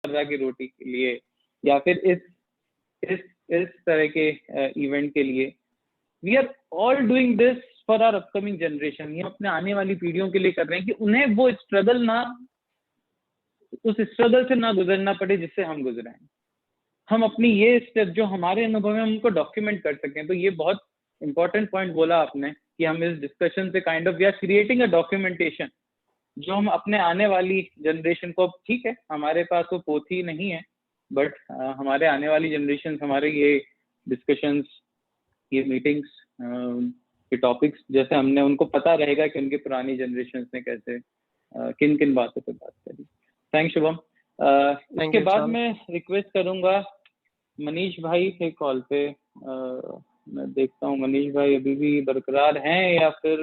मर्रा की रोटी के लिए या फिर इस तरह के इवेंट के लिए, we are all doing this for our upcoming generation. ये अपने आने वाली पीढ़ियों के लिए कर रहे हैं कि उन्हें वो स्ट्रगल ना, उस स्ट्रगल से ना गुजरना पड़े जिससे हम गुजरे हैं। हम अपनी ये स्टेप जो हमारे अनुभव में उनको डॉक्यूमेंट कर सकें। तो ये बहुत इंपॉर्टेंट पॉइंट बोला आपने कि हम इस डिस्कशन से kind of we are creating a documentation जो हम अपने आने वाली जनरेशन को, ठीक है हमारे पास वो पोथी नहीं है, बट हमारे आने वाली जनरेशन हमारे ये डिस्कशंस, ये मीटिंग्स के टॉपिक्स जैसे हमने उनको पता रहेगा कि उनकी पुरानी जनरेशन ने कैसे किन किन बातों पे बात करी। थैंक शुभम। इसके बाद मैं रिक्वेस्ट करूंगा मनीष भाई के कॉल पे, मैं देखता हूँ मनीष भाई अभी भी बरकरार हैं या फिर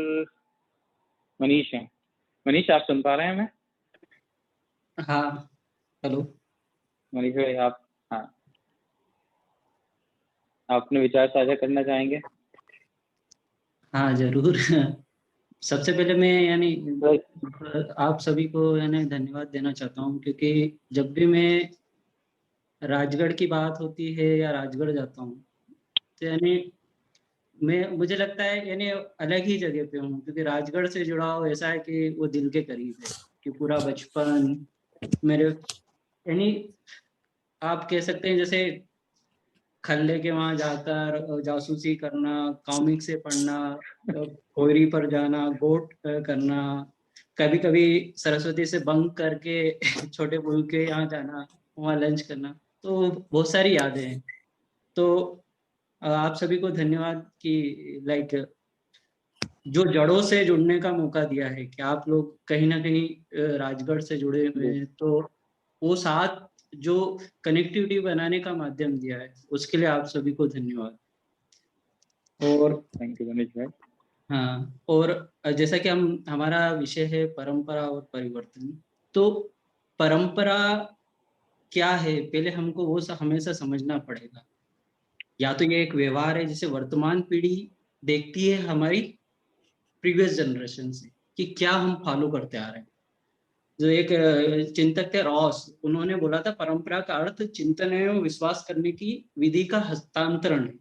मनीष हैं। मनीष आप सुन पा रहे हैं हमें? हाँ, हेलो मनीष भाई आप, हाँ आप अपने विचार साझा करना चाहेंगे? हाँ जरूर। सबसे पहले मैं यानी आप सभी को यानी धन्यवाद देना चाहता हूँ, क्योंकि जब भी मैं राजगढ़ की बात होती है या राजगढ़ जाता हूँ तो यानी मुझे लगता है यानी अलग ही जगह पे हूँ, क्योंकि राजगढ़ से जुड़ा हुआ ऐसा है कि वो दिल के करीब है। कि पूरा बचपन मेरे यानी आप कह सकते हैं जैसे खल्ले के वहां जाकर जासूसी करना, कॉमिक से पढ़ना, खोरी पर जाना, गोट करना, कभी कभी सरस्वती से बंक करके छोटे बुल के यहाँ जाना, वहाँ लंच करना, तो बहुत सारी यादें हैं। तो आप सभी को धन्यवाद कि लाइक जो जड़ों से जुड़ने का मौका दिया है, कि आप लोग कहीं ना कहीं राजगढ़ से जुड़े हुए हैं, तो वो साथ जो कनेक्टिविटी बनाने का माध्यम दिया है उसके लिए आप सभी को धन्यवाद। और थैंक यू मनीष भाई। हाँ, और जैसा कि हमारा विषय है परंपरा और परिवर्तन, तो परंपरा क्या है पहले हमको वो हमेशा समझना पड़ेगा। या तो ये एक व्यवहार है जिसे वर्तमान पीढ़ी देखती है हमारी प्रीवियस जनरेशन से, कि क्या हम फॉलो करते आ रहे हैं। जो एक चिंतक थे रॉस, उन्होंने बोला था परंपरा का अर्थ चिंतन एवं विश्वास करने की विधि का हस्तांतरण है।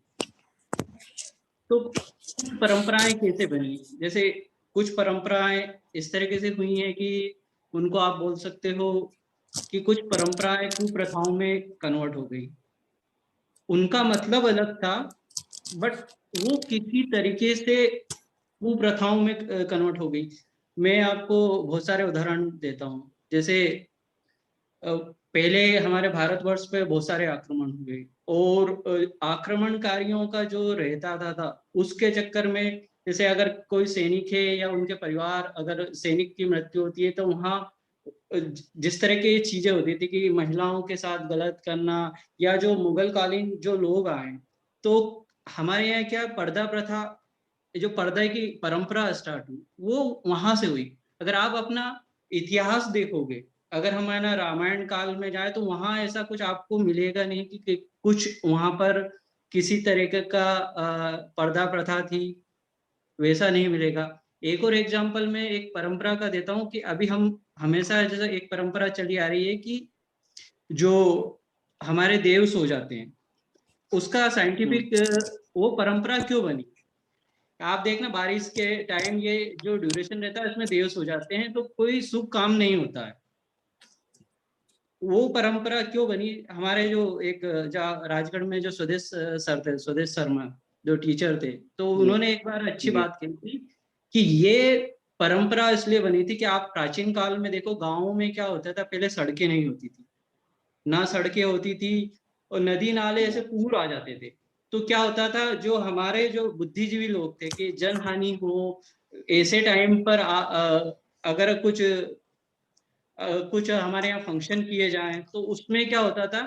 तो कुछ परंपराएं कैसे बनी, जैसे कुछ परंपराएं इस तरीके से हुई हैं कि उनको आप बोल सकते हो कि कुछ परंपराएं कुप्रथाओं में कन्वर्ट हो गई। उनका मतलब अलग था, बट वो किसी तरीके से कुप्रथाओं में कन्वर्ट हो गई। मैं आपको बहुत सारे उदाहरण देता हूँ। जैसे पहले हमारे भारतवर्ष पे बहुत सारे आक्रमण हुए, और आक्रमणकारियों का जो रहता था उसके चक्कर में, जैसे अगर कोई सैनिक है या उनके परिवार, अगर सैनिक की मृत्यु होती है तो वहाँ जिस तरह की चीजें होती थी कि महिलाओं के साथ गलत करना, या जो मुगल कालीन जो लोग आए, तो हमारे यहाँ क्या पर्दा प्रथा, जो पर्दा की परंपरा स्टार्ट हुई वो वहां से हुई। अगर आप अपना इतिहास देखोगे, अगर हमारा रामायण काल में जाए तो वहां ऐसा कुछ आपको मिलेगा नहीं कि कुछ वहां पर किसी तरीके का पर्दा प्रथा थी, वैसा नहीं मिलेगा। एक और एग्जांपल में एक परंपरा का देता हूँ कि अभी हम हमेशा जैसे एक परंपरा चली आ रही है कि जो हमारे देव सो जाते हैं, उसका साइंटिफिक वो परंपरा क्यों बनी। आप देखना बारिश के टाइम ये जो ड्यूरेशन रहता है इसमें देव सो जाते हैं तो कोई शुभ काम नहीं होता है। वो परंपरा क्यों बनी, हमारे जो एक राजगढ़ में जो स्वदेश सर थे, स्वदेश शर्मा जो टीचर थे, तो उन्होंने एक बार अच्छी बात कही थी कि ये परंपरा इसलिए बनी थी कि आप प्राचीन काल में देखो गाँव में क्या होता था, पहले सड़कें नहीं होती थी, ना सड़कें होती थी, और नदी नाले ऐसे पूर आ जाते थे। तो क्या होता था, जो हमारे जो बुद्धिजीवी लोग थे कि जन हानि हो, ऐसे टाइम पर अगर कुछ हमारे यहाँ फंक्शन किए जाएं तो उसमें क्या होता था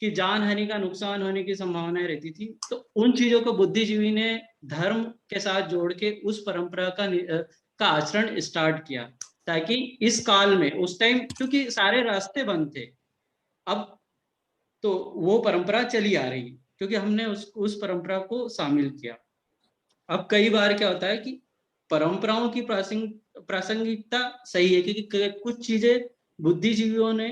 कि जान हानि का नुकसान होने की संभावनाएं रहती थी। तो उन चीजों को बुद्धिजीवी ने धर्म के साथ जोड़ के उस परंपरा का आचरण स्टार्ट किया, ताकि इस काल में, उस टाइम क्योंकि सारे रास्ते बंद थे, अब तो वो परंपरा चली आ रही क्योंकि हमने उस परंपरा को शामिल किया। अब कई बार क्या होता है कि परंपराओं की प्रासंगिकता सही है, क्योंकि कुछ चीजें बुद्धिजीवियों ने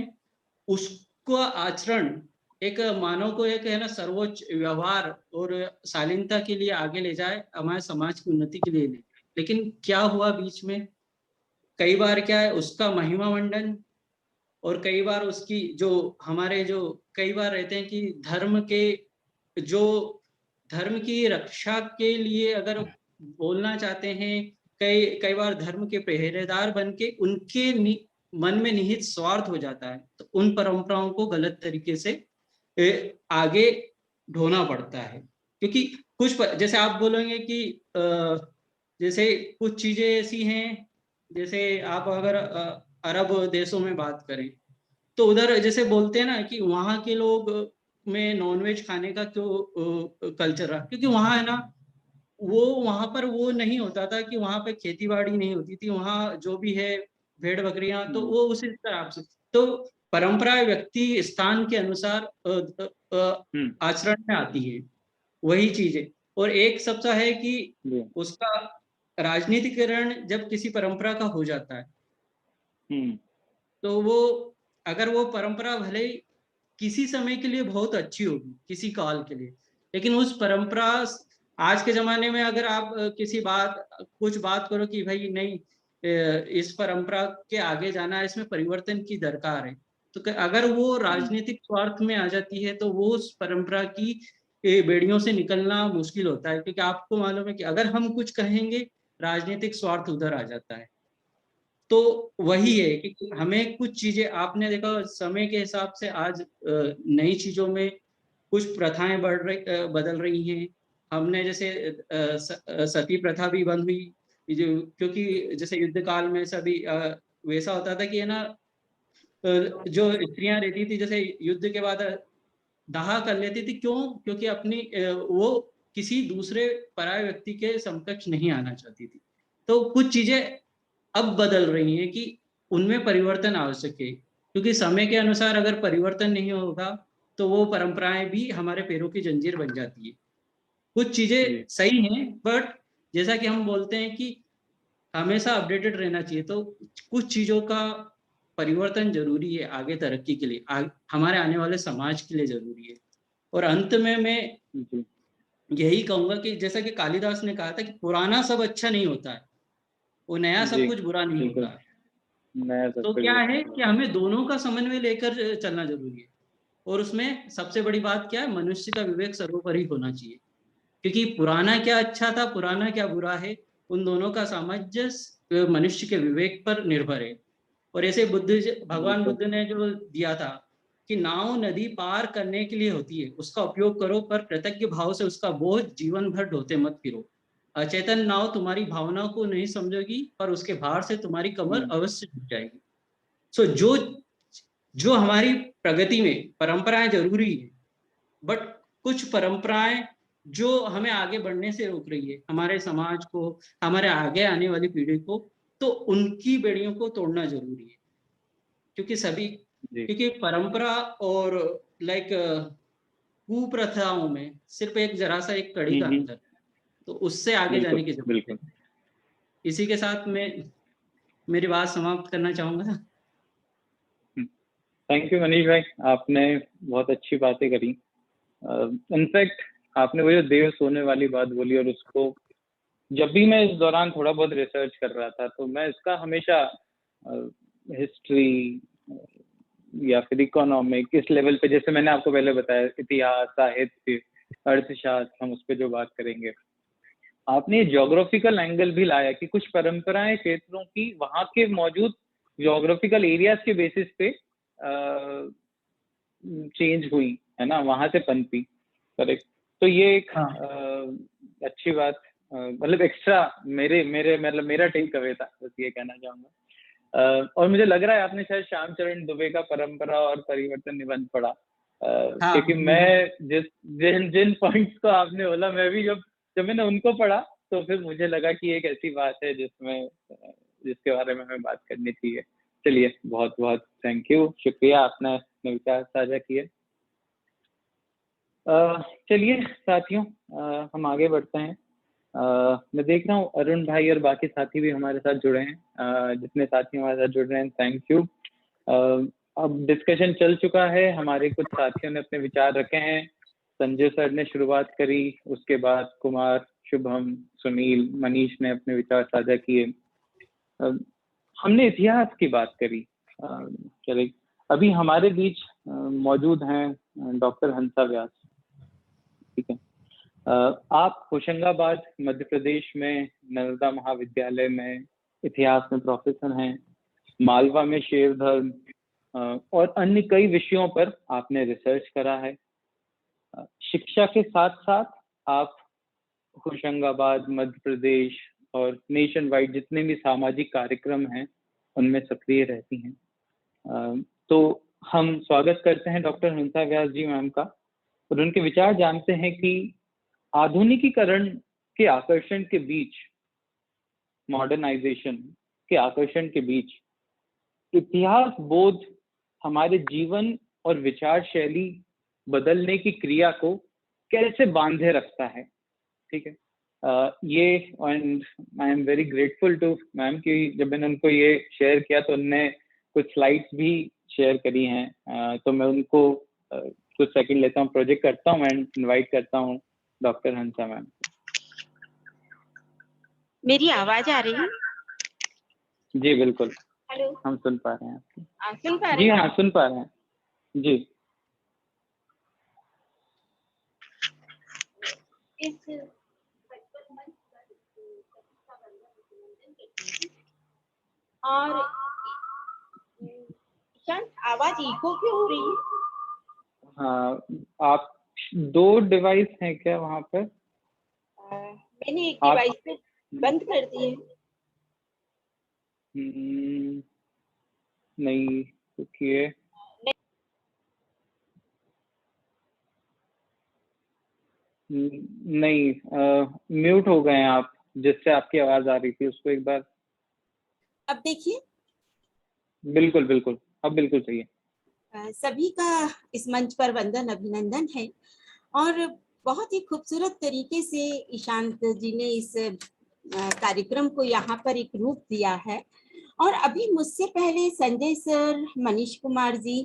को आचरण, एक मानव को एक है ना सर्वोच्च व्यवहार और शालीनता के लिए आगे ले जाए, हमारे समाज की उन्नति के लिए ले। लेकिन क्या हुआ बीच में, कई बार क्या है उसका महिमा मंडन, और कई बार उसकी जो हमारे जो कई बार रहते हैं कि धर्म के जो धर्म की रक्षा के लिए अगर बोलना चाहते हैं, कई कई बार धर्म के पहरेदार बन के उनके मन में निहित स्वार्थ हो जाता है, तो उन परंपराओं को गलत तरीके से आगे ढोना पड़ता है। क्योंकि जैसे आप बोलेंगे कि जैसे कुछ चीजें ऐसी हैं, जैसे आप अगर अरब देशों में बात करें, तो उधर जैसे बोलते हैं ना कि वहाँ के लोग में नॉनवेज खाने का क्यों कल्चर रहा, क्योंकि वहाँ है ना वो वहाँ पर वो नहीं होता था कि वहाँ पे खेती बाड़ी नहीं होती थी, वहाँ जो भी है भेड़ बकरियां, तो वो उसी तरह से, तो परंपरा व्यक्ति स्थान के अनुसार आचरण में आती है, वही चीज है। और एक सबसा है कि उसका राजनीतिकरण जब किसी परंपरा का हो जाता है, तो वो अगर वो परंपरा भले ही किसी समय के लिए बहुत अच्छी होगी, किसी काल के लिए, लेकिन उस परंपरा आज के जमाने में अगर आप कुछ बात करो कि भाई नहीं, इस परंपरा के आगे जाना है, इसमें परिवर्तन की दरकार है, तो अगर वो राजनीतिक स्वार्थ में आ जाती है तो वो उस परंपरा की बेड़ियों से निकलना मुश्किल होता है। क्योंकि आपको मालूम है कि अगर हम कुछ कहेंगे, राजनीतिक स्वार्थ उधर आ जाता है। तो वही है कि हमें कुछ चीजें, आपने देखा समय के हिसाब से आज नई चीजों में कुछ प्रथाएं बदल रही हैं। हमने जैसे सती प्रथा भी बंद हुई, क्योंकि जैसे युद्ध काल में सभी वैसा होता था कि है ना, जो स्त्रियां रहती थी जैसे युद्ध के बाद दाह कर लेती थी, क्यों? क्योंकि अपनी वो किसी दूसरे पराये व्यक्ति के समकक्ष नहीं आना चाहती थी। तो कुछ चीजें अब बदल रही हैं कि उनमें परिवर्तन आवश्यक है, क्योंकि समय के अनुसार अगर परिवर्तन नहीं होगा तो वो परंपराएं भी हमारे पैरों की जंजीर बन जाती है। कुछ चीजें सही हैं, बट जैसा कि हम बोलते हैं कि हमेशा अपडेटेड रहना चाहिए, तो कुछ चीजों का परिवर्तन जरूरी है आगे तरक्की के लिए, हमारे आने वाले समाज के लिए जरूरी है। और अंत में मैं यही कहूंगा कि जैसा कि कालिदास ने कहा था कि पुराना सब अच्छा नहीं होता है, वो नया सब कुछ बुरा नहीं होता है। तो क्या है कि हमें दोनों का समन्वय लेकर चलना जरूरी है, और उसमें सबसे बड़ी बात क्या है, मनुष्य का विवेक सर्वोपरि होना चाहिए। क्योंकि पुराना क्या अच्छा था, पुराना क्या बुरा है, उन दोनों का सामंजस्य मनुष्य के विवेक पर निर्भर है। और ऐसे भगवान बुद्ध ने जो दिया था कि नाव नदी पार करने के लिए होती है, उसका उपयोग करो, पर कृतज्ञ भाव से उसका बोझ जीवन भर ढोते मत फिरो। अचेतन नाव तुम्हारी भावनाओं को नहीं समझेगी, पर उसके भार से तुम्हारी कमर अवश्य झुक जाएगी। सो जो हमारी प्रगति में परंपराएं जरूरी है, बट कुछ परंपराएं जो हमें आगे बढ़ने से रोक रही है, हमारे समाज को, हमारे आगे आने वाली पीढ़ी को, तो उनकी बेड़ियों को तोड़ना जरूरी है। क्योंकि परंपरा और लाइक कुप्रथाओं में सिर्फ एक जरा सा एक कड़ी का अंतर है, तो उससे आगे जाने की जरूरत है। इसी के साथ मैं मेरी बात समाप्त करना चाहूंगा। थैंक यू मनीष भाई, आपने बहुत अच्छी बातें करी। इनफैक्ट आपने वो जो देव सोने वाली बात बोली, और उसको जब भी मैं इस दौरान थोड़ा बहुत रिसर्च कर रहा था, तो मैं इसका हमेशा हिस्ट्री या फिर इकोनॉमिक इस लेवल पे, जैसे मैंने आपको पहले बताया, इतिहास, साहित्य, अर्थशास्त्र, हम उस पर जो बात करेंगे, आपने ज्योग्राफिकल एंगल भी लाया कि कुछ परंपराएं क्षेत्रों की वहां के मौजूद ज्योग्राफिकल एरियाज के बेसिस पे चेंज हुई है ना, वहां से पनपी। करेक्ट। तो ये एक अच्छी बात, मतलब एक्स्ट्रा मेरा टेक अवे था, बस ये कहना चाहूंगा। और मुझे लग रहा है आपने शायद श्यामचरण दुबे का परंपरा और परिवर्तन निबंध पढ़ा, क्योंकि मैं जिन पॉइंट्स को आपने बोला, मैं भी जब मैंने उनको पढ़ा, तो फिर मुझे लगा कि एक ऐसी बात है जिसके बारे में हमें बात करनी चाहिए। चलिए, बहुत बहुत थैंक यू, शुक्रिया, आपने अपने विचार साझा किए। चलिए साथियों, हम आगे बढ़ते हैं। मैं देख रहा हूँ अरुण भाई और बाकी साथी भी हमारे साथ जुड़े हैं। जितने साथी हमारे साथ जुड़ रहे हैं, थैंक यू। अब डिस्कशन चल चुका है, हमारे कुछ साथियों ने अपने विचार रखे हैं। संजय सर ने शुरुआत करी, उसके बाद कुमार, शुभम, सुनील, मनीष ने अपने विचार साझा किए। हमने इतिहास की बात करी। चलिए, अभी हमारे बीच मौजूद हैं डॉक्टर हंसा व्यास। ठीक है, आप होशंगाबाद मध्य प्रदेश में नर्मदा महाविद्यालय में इतिहास में प्रोफेसर हैं। मालवा में शेर धर्म और अन्य कई विषयों पर आपने रिसर्च करा है। शिक्षा के साथ साथ आप होशंगाबाद, मध्य प्रदेश और नेशन वाइड जितने भी सामाजिक कार्यक्रम हैं उनमें सक्रिय रहती हैं। तो हम स्वागत करते हैं डॉक्टर हंसा व्यास जी मैम का, और उनके विचार जानते हैं कि आधुनिकीकरण के आकर्षण के बीच, मॉडर्नाइजेशन के आकर्षण के बीच इतिहास बोध हमारे जीवन और विचार शैली बदलने की क्रिया को कैसे बांधे रखता है। ठीक है, ये and I am very grateful to ma'am कि जब मैंने उनको ये शेयर किया तो उनने कुछ स्लाइड्स भी शेयर करी हैं। तो मैं उनको कुछ सेकंड लेता हूँ, प्रोजेक्ट करता हूँ एंड इनवाइट करता हूँ डॉक्टर हंसा मैम। मेरी आवाज आ रही है? जी बिल्कुल, हेलो, हम सुन पा रहे हैं आपकी। सुन पा रहे जी हैं? हाँ, सुन पा रहे हैं जी। इस और शांत आवाज इको क्यों हो रही है? हाँ, आप दो डिवाइस हैं क्या वहाँ पर? मैंने एक डिवाइस पे बंद कर दिए। नहीं, रुकिए। नहीं, म्यूट हो गए हैं आप, जिससे आपकी आवाज आ रही थी, उसको एक बार। अब देखिए। बिल्कुल बिल्कुल, अब बिल्कुल सही है। सभी का इस मंच पर वंदन, अभिनंदन है। और बहुत ही खूबसूरत तरीके से ईशांत जी ने इस कार्यक्रम को यहाँ पर एक रूप दिया है। और अभी मुझसे पहले संजय सर, मनीष कुमार जी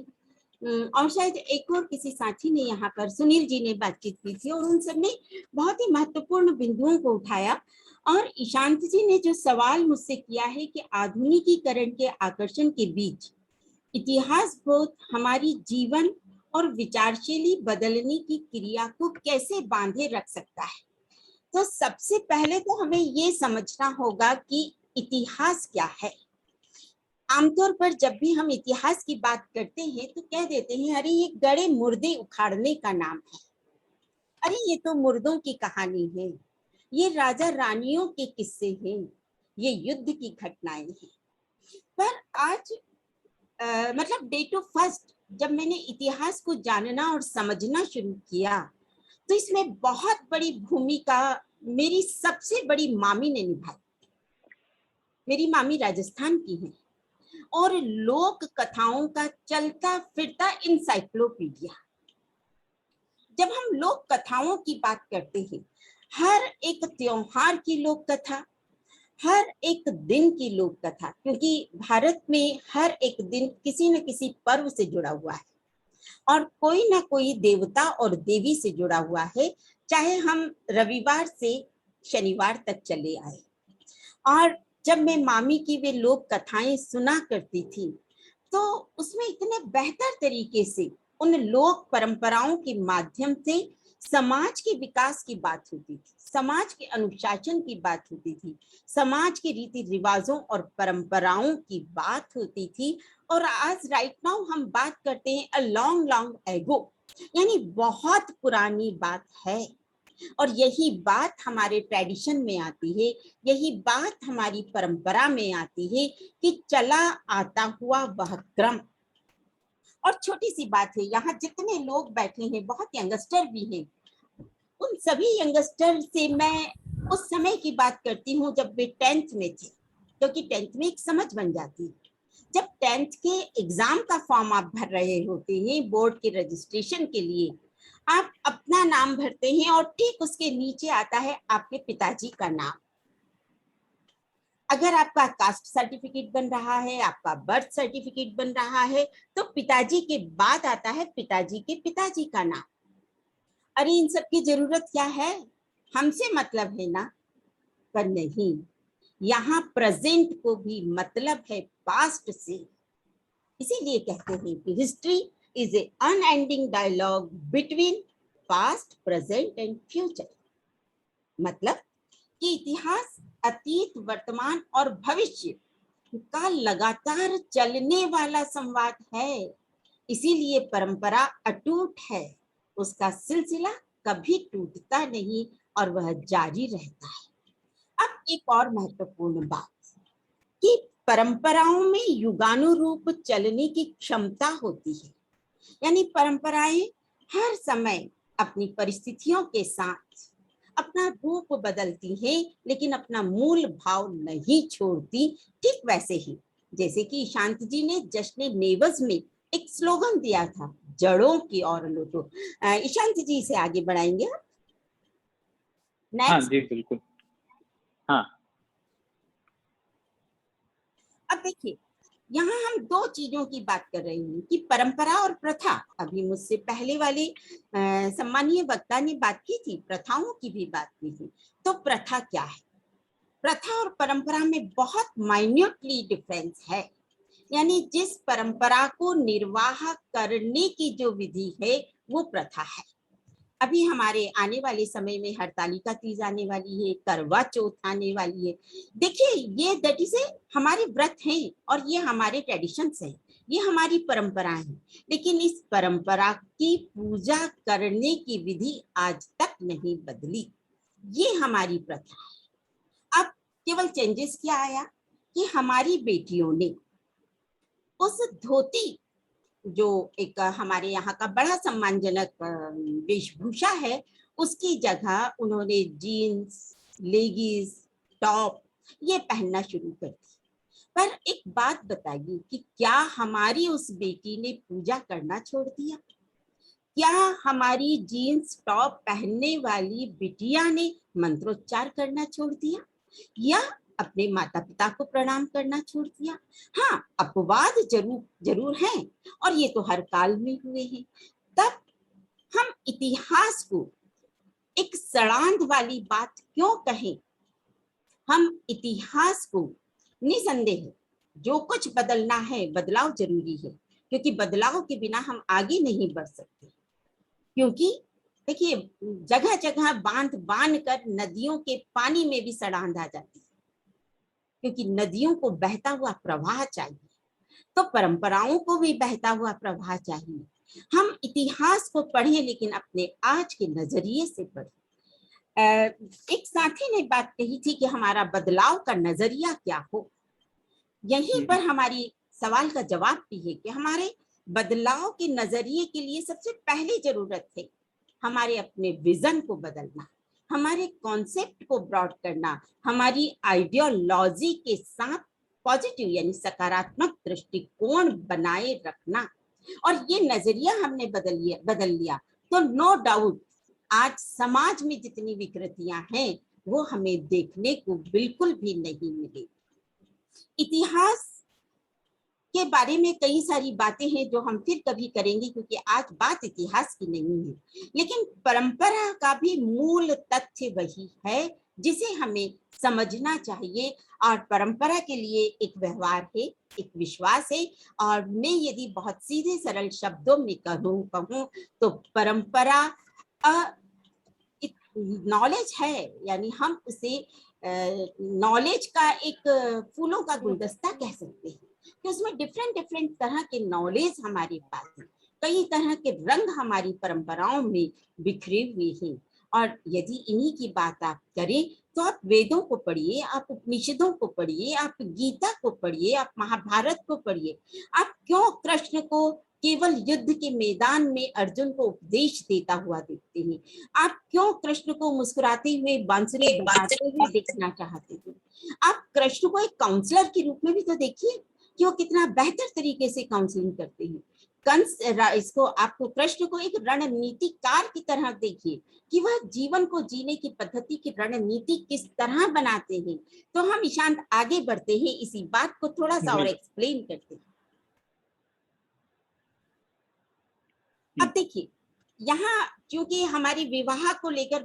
और शायद एक और किसी साथी ने यहाँ पर, सुनील जी ने बातचीत की थी, और उन सब ने बहुत ही महत्वपूर्ण बिंदुओं को उठाया। और ईशांत जी ने जो सवाल मुझसे किया है कि आधुनिकीकरण के आकर्षण के बीच इतिहास बोध हमारी जीवन और विचारशैली बदलने की क्रिया को कैसे बांधे रख सकता है, तो सबसे पहले तो हमें ये समझना होगा कि इतिहास क्या है। आमतौर पर जब भी हम इतिहास की बात करते हैं तो कह देते हैं, अरे ये गड़े मुर्दे उखाड़ने का नाम है, अरे ये तो मुर्दों की कहानी है, ये राजा रानियों के किस्से हैं, ये युद्ध की घटनाएं हैं। पर आज मतलब डे टू फर्स्ट जब मैंने इतिहास को जानना और समझना शुरू किया तो इसमें बहुत बड़ी भूमिका मेरी सबसे बड़ी मामी ने निभाई। मेरी मामी राजस्थान की है और लोक कथाओं का चलता फिरता इंसाइक्लोपीडिया। जब हम लोक कथाओं की बात करते हैं, हर एक त्योहार की लोक कथा, हर एक दिन की लोक कथा, क्योंकि भारत में हर एक दिन किसी न किसी पर्व से जुड़ा हुआ है और कोई ना कोई देवता और देवी से जुड़ा हुआ है, चाहे हम रविवार से शनिवार तक चले आए। और जब मैं मामी की वे लोक कथाएं सुना करती थी तो उसमें इतने बेहतर तरीके से उन लोक परंपराओं के माध्यम से समाज के विकास की बात होती थी, समाज के अनुशासन की बात होती थी, समाज के रीति रिवाजों और परंपराओं की बात होती थी। और आज राइट नाउ हम बात करते हैं अ लॉन्ग लॉन्ग एगो, यानी बहुत पुरानी बात है। और यही बात हमारे ट्रेडिशन में आती है, यही बात हमारी परंपरा में आती है कि चला आता हुआ वह क्रम। और छोटी सी बात है, यहाँ जितने लोग बैठे हैं बहुत यंगस्टर भी हैं, उन सभी यंगस्टर से मैं उस समय की बात करती हूँ जब वे 10th में थे, क्योंकि 10th में एक समझ बन जाती है। जब 10th के एग्जाम का फॉर्म आप भर रहे होते हैं बोर्ड के रजिस्ट्रेशन के लिए, आप अपना नाम भरते हैं और ठीक उसके नीचे आता है आपके पिताजी का नाम। अगर आपका कास्ट सर्टिफिकेट बन रहा है, आपका बर्थ सर्टिफिकेट बन रहा है, तो पिताजी के बाद आता है पिताजी के पिताजी का नाम। अरे इन सब की जरूरत क्या है, हमसे मतलब है ना, पर नहीं, यहाँ प्रेजेंट को भी मतलब है पास्ट से। इसीलिए कहते हैं कि history is a unending dialogue between past, present and future. मतलब कि इतिहास अतीत, वर्तमान और भविष्य का लगातार चलने वाला संवाद है। इसीलिए परंपरा अटूट है, उसका सिलसिला कभी टूटता नहीं और वह जारी रहता है। अब एक और महत्वपूर्ण बात कि परंपराओं में युगानुरूप चलने की क्षमता होती है, यानी परंपराएं हर समय अपनी परिस्थितियों के साथ अपना रूप बदलती हैं, लेकिन अपना मूल भाव नहीं छोड़ती। ठीक वैसे ही जैसे कि ईशांत जी ने जश्न नेवज में एक स्लोगन दिया था, जड़ों की ओर लौटो। ईशांत जी से आगे बढ़ाएंगे आप। हाँ जी बिल्कुल। हाँ, अब देखिए, यहाँ हम दो चीजों की बात कर रहे हैं कि परंपरा और प्रथा। अभी मुझसे पहले वाले सम्मानीय वक्ता ने बात की थी, प्रथाओं की भी बात की थी। तो प्रथा क्या है? प्रथा और परंपरा में बहुत माइन्यूटली डिफरेंस है। यानी जिस परंपरा को निर्वाह करने की जो विधि है वो प्रथा है। अभी हमारे आने वाले समय में हरतालिका तीज आने वाली है, करवा चौथ आने वाली है। देखिए, ये दैट इज हमारे व्रत हैं और ये हमारे ट्रेडिशंस हैं, ये हमारी परंपरा है। लेकिन इस परंपरा की पूजा करने की विधि आज तक नहीं बदली, ये हमारी प्रथा है। अब केवल चेंजेस क्या आया कि हमारी बेटियों ने उस धोती, जो एक हमारे यहाँ का बड़ा सम्मानजनक वेशभूषा है, उसकी जगह उन्होंने जीन्स, लेगिस, टॉप ये पहनना शुरू कर दी। पर एक बात बताइए कि क्या हमारी उस बेटी ने पूजा करना छोड़ दिया? क्या हमारी जीन्स टॉप पहनने वाली बिटिया ने मंत्रोच्चार करना छोड़ दिया या अपने माता पिता को प्रणाम करना छोड़ दिया? हाँ, अपवाद जरूर हैं और ये तो हर काल में हुए हैं। तब हम इतिहास को एक सड़ांध वाली बात क्यों कहें? हम इतिहास को निसंदेह जो कुछ बदलना है, बदलाव जरूरी है, क्योंकि बदलाव के बिना हम आगे नहीं बढ़ सकते। क्योंकि देखिए, जगह जगह बांध बांध कर नदियों के पानी में भी सड़ांध आ जाती है, क्योंकि नदियों को बहता हुआ प्रवाह चाहिए, तो परंपराओं को भी बहता हुआ प्रवाह चाहिए। हम इतिहास को पढ़ें, लेकिन अपने आज के नजरिए से पढ़ें। एक साथी ने बात कही थी कि हमारा बदलाव का नजरिया क्या हो। यहीं पर हमारी सवाल का जवाब भी है कि हमारे बदलाव के नजरिए के लिए सबसे पहली जरूरत है हमारे अपने विजन को बदलना, हमारे कॉन्सेप्ट को ब्रॉड करना, हमारी आइडियोलॉजी के साथ पॉजिटिव यानी सकारात्मक दृष्टिकोण बनाए रखना। और ये नजरिया हमने बदल लिया तो नो डाउट आज समाज में जितनी विकृतियां हैं वो हमें देखने को बिल्कुल भी नहीं मिलेगी। इतिहास के बारे में कई सारी बातें हैं जो हम फिर कभी करेंगे, क्योंकि आज बात इतिहास की नहीं है। लेकिन परंपरा का भी मूल तथ्य वही है जिसे हमें समझना चाहिए। और परंपरा के लिए एक व्यवहार है, एक विश्वास है। और मैं यदि बहुत सीधे सरल शब्दों में कहूँ तो परंपरा नॉलेज है, यानी हम उसे नॉलेज का एक फूलों का गुलदस्ता कह सकते हैं कि उसमें डिफरेंट डिफरेंट तरह के नॉलेज हमारे पास है, कई तरह के रंग हमारी परंपराओं में बिखरे हुए हैं। और यदि इन्हीं की बात आप करें तो आप वेदों को पढ़िए, आप उपनिषदों को पढ़िए, आप गीता को पढ़िए, आप महाभारत को पढ़िए। आप क्यों कृष्ण को केवल युद्ध के मैदान में अर्जुन को उपदेश देता हुआ देखते हैं? आप क्यों कृष्ण को मुस्कुराते हुए बांसुरी बजाते हुए देखना चाहते थे? आप कृष्ण को एक काउंसलर के रूप में भी तो देखिए कि वो कितना बेहतर तरीके से काउंसलिंग करते हैं। कंस इसको आपको कृष्ण को एक रणनीतिकार की तरह देखिए कि वह जीवन को जीने की पद्धति की रणनीति किस तरह बनाते हैं। तो हम ईशांत आगे बढ़ते हैं, इसी बात को थोड़ा सा और एक्सप्लेन करते हैं। अब देखिए यहाँ क्योंकि हमारी विवाह को लेकर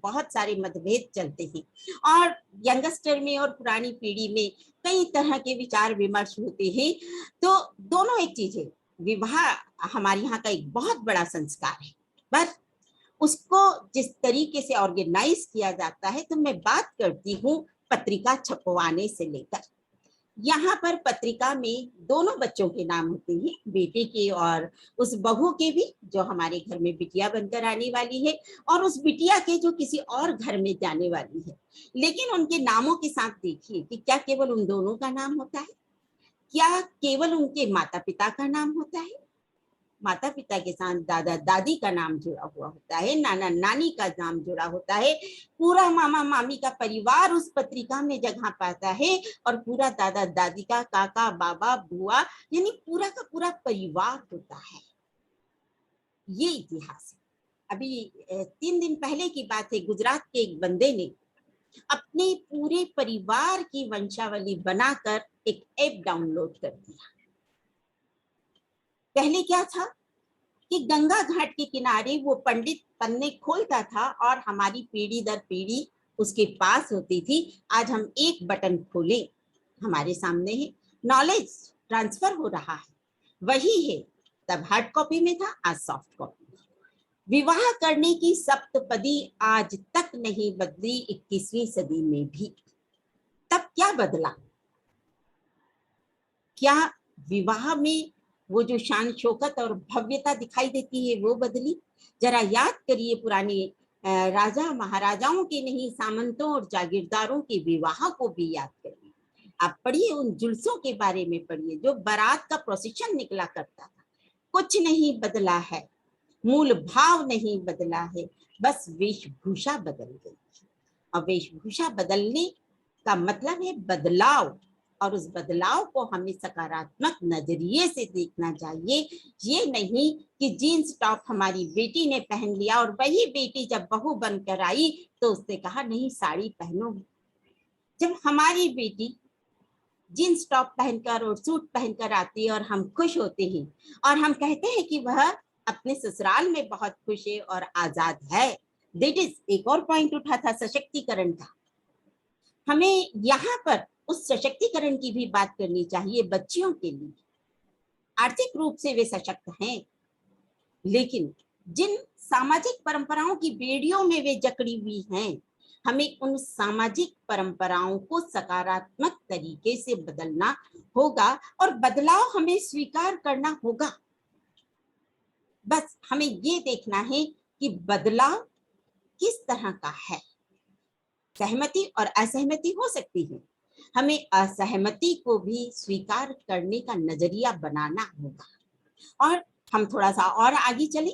बहुत सारे मतभेद चलते हैं और यंगस्टर में और पुरानी पीढ़ी में कई तरह के विचार विमर्श होते हैं। तो दोनों एक चीज है, विवाह हमारे यहाँ का एक बहुत बड़ा संस्कार है, पर उसको जिस तरीके से ऑर्गेनाइज किया जाता है, तो मैं बात करती हूँ पत्रिका छपवाने से लेकर। यहाँ पर पत्रिका में दोनों बच्चों के नाम होते हैं, बेटे के और उस बहू के भी जो हमारे घर में बिटिया बनकर आने वाली है, और उस बिटिया के जो किसी और घर में जाने वाली है। लेकिन उनके नामों के साथ देखिए कि क्या केवल उन दोनों का नाम होता है, क्या केवल उनके माता पिता का नाम होता है? माता पिता के साथ दादा दादी का नाम जुड़ा हुआ होता है, नाना नानी का नाम जुड़ा होता है, पूरा मामा मामी का परिवार उस पत्रिका में जगह पाता है, और पूरा दादा दादी का काका बाबा बुआ यानी पूरा का पूरा परिवार होता है। ये इतिहास है। अभी 3 दिन पहले की बात है, गुजरात के एक बंदे ने अपने पूरे परिवार की वंशावली बनाकर एक ऐप डाउनलोड कर दिया। पहले क्या था कि गंगा घाट के किनारे वो पंडित पन्ने खोलता था और हमारी पीढ़ी दर पीढ़ी उसके पास होती थी। आज हम एक बटन खोलें, हमारे सामने है, नॉलेज ट्रांसफर हो रहा है, वही है। तब हार्ड कॉपी में था, आज सॉफ्ट कॉपी में। विवाह करने की सप्तपदी आज तक नहीं बदली 21वीं सदी में भी। तब क्या बदला? क्या विवाह में वो जो शान शौकत और भव्यता दिखाई देती है वो बदली? जरा याद करिए पुराने राजा महाराजाओं के नहीं, सामंतों और जागीरदारों के विवाह को भी याद करिए। आप पढ़िए, उन जुलूसों के बारे में पढ़िए, जो बारात का प्रोसेशन निकला करता था। कुछ नहीं बदला है, मूल भाव नहीं बदला है, बस वेशभूषा बदल गई। और वेशभूषा बदलने का मतलब है बदलाव, और उस बदलाव को हमें सकारात्मक नजरिए से देखना चाहिए। ये नहीं कि जीन्स टॉप हमारी बेटी ने पहन लिया और वही बेटी जब बहू बनकर आई तो उसने कहा नहीं साड़ी पहनो। जब हमारी बेटी जीन्स टॉप पहनकर और सूट पहनकर आती है और हम खुश होते हैं और हम कहते हैं कि वह अपने ससुराल में बहुत खुश है और आजाद है। दैट इज एक और पॉइंट उठा था सशक्तिकरण का। हमें यहाँ पर उस सशक्तिकरण की भी बात करनी चाहिए बच्चियों के लिए। आर्थिक रूप से वे सशक्त हैं, लेकिन जिन सामाजिक परंपराओं की बेड़ियों में वे जकड़ी हुई हैं, हमें उन सामाजिक परंपराओं को सकारात्मक तरीके से बदलना होगा और बदलाव हमें स्वीकार करना होगा। बस हमें ये देखना है कि बदलाव किस तरह का है। सहमति और असहमति हो सकती है, हमें असहमति को भी स्वीकार करने का नजरिया बनाना होगा। और हम थोड़ा सा और आगे चले।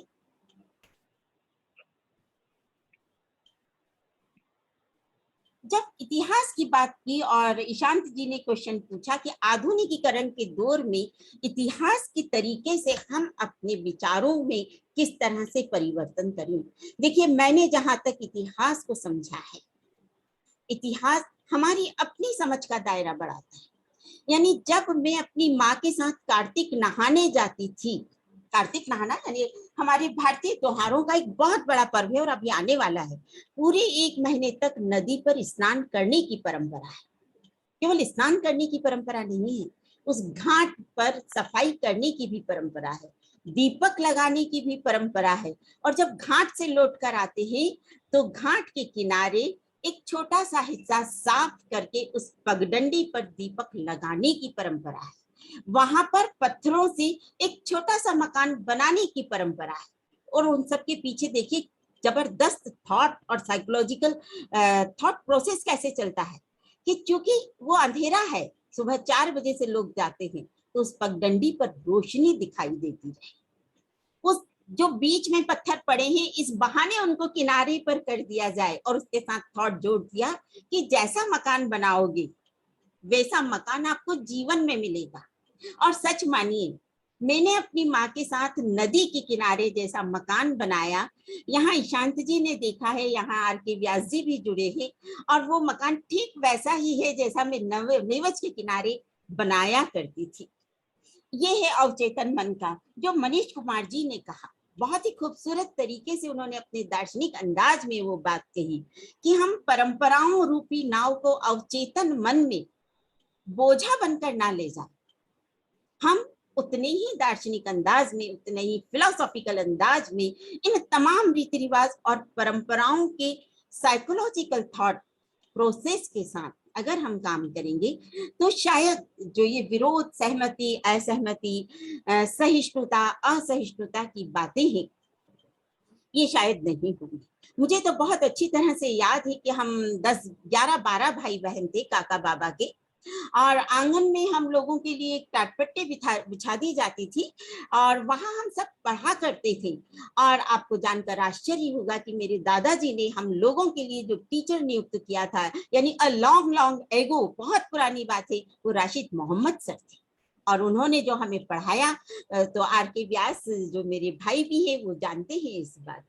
जब इतिहास की बात की और ईशांत जी ने क्वेश्चन पूछा कि आधुनिकीकरण के दौर में इतिहास की तरीके से हम अपने विचारों में किस तरह से परिवर्तन करें। देखिए, मैंने जहां तक इतिहास को समझा है, इतिहास हमारी अपनी समझ का दायरा बढ़ाता है। यानी जब मैं अपनी माँ के साथ कार्तिक नहाने जाती थी, कार्तिक नहाना यानी हमारे भारतीय त्योहारों का एक बहुत बड़ा पर्व है और अभी आने वाला है। पूरे 1 महीने तक नदी पर स्नान करने की परंपरा है। केवल स्नान करने की परंपरा नहीं है, उस घाट पर सफाई करने की भी परंपरा है, दीपक लगाने की भी परंपरा है। और जब घाट से लौट कर आते हैं तो घाट के किनारे एक छोटा सा हिस्सा साफ करके उस पगडंडी पर दीपक लगाने की परंपरा है। वहां पर पत्थरों से एक छोटा सा मकान बनाने की परंपरा है। और उन सब के पीछे देखिए जबरदस्त थॉट और साइकोलॉजिकल थॉट प्रोसेस कैसे चलता है कि चूंकि वो अंधेरा है, सुबह 4 बजे से लोग जाते हैं तो उस पगडंडी पर रोशनी दिखाई देती है। उस जो बीच में पत्थर पड़े हैं, इस बहाने उनको किनारे पर कर दिया जाए और उसके साथ थॉट जोड़ दिया कि जैसा मकान बनाओगे वैसा मकान आपको जीवन में मिलेगा। और सच मानिए, मैंने अपनी माँ के साथ नदी के किनारे जैसा मकान बनाया। यहाँ ईशांत जी ने देखा है, यहाँ आर के व्यास जी भी जुड़े हैं, और वो मकान ठीक वैसा ही है जैसा मैं नीवज के किनारे बनाया करती थी। ये है अवचेतन मन का, जो मनीष कुमार जी ने कहा। बहुत ही खूबसूरत तरीके से उन्होंने अपने दार्शनिक अंदाज में वो बात कही कि हम परंपराओं रूपी नाव को अवचेतन मन में बोझा बनकर ना ले जाए। हम उतने ही दार्शनिक अंदाज में, उतने ही फिलोसॉफिकल अंदाज में इन तमाम रीति रिवाज और परंपराओं के साइकोलॉजिकल थॉट प्रोसेस के साथ अगर हम काम करेंगे तो शायद जो ये विरोध, सहमति, असहमति, सहिष्णुता, असहिष्णुता की बातें हैं, ये शायद नहीं होंगी। मुझे तो बहुत अच्छी तरह से याद है कि हम 10, 11, 12 भाई बहन थे काका बाबा के, और आंगन में हम लोगों के लिए एक टाटपट्टी बिछा दी जाती थी और वहां हम सब पढ़ा करते थे। और आपको जानकर आश्चर्य होगा कि मेरे दादाजी ने हम लोगों के लिए जो टीचर नियुक्त किया था, यानी अ लॉन्ग लॉन्ग एगो, बहुत पुरानी बात है, वो राशिद मोहम्मद सर थे। और उन्होंने जो हमें पढ़ाया, तो आर के व्यास जो मेरे भाई भी है वो जानते हैं इस बात।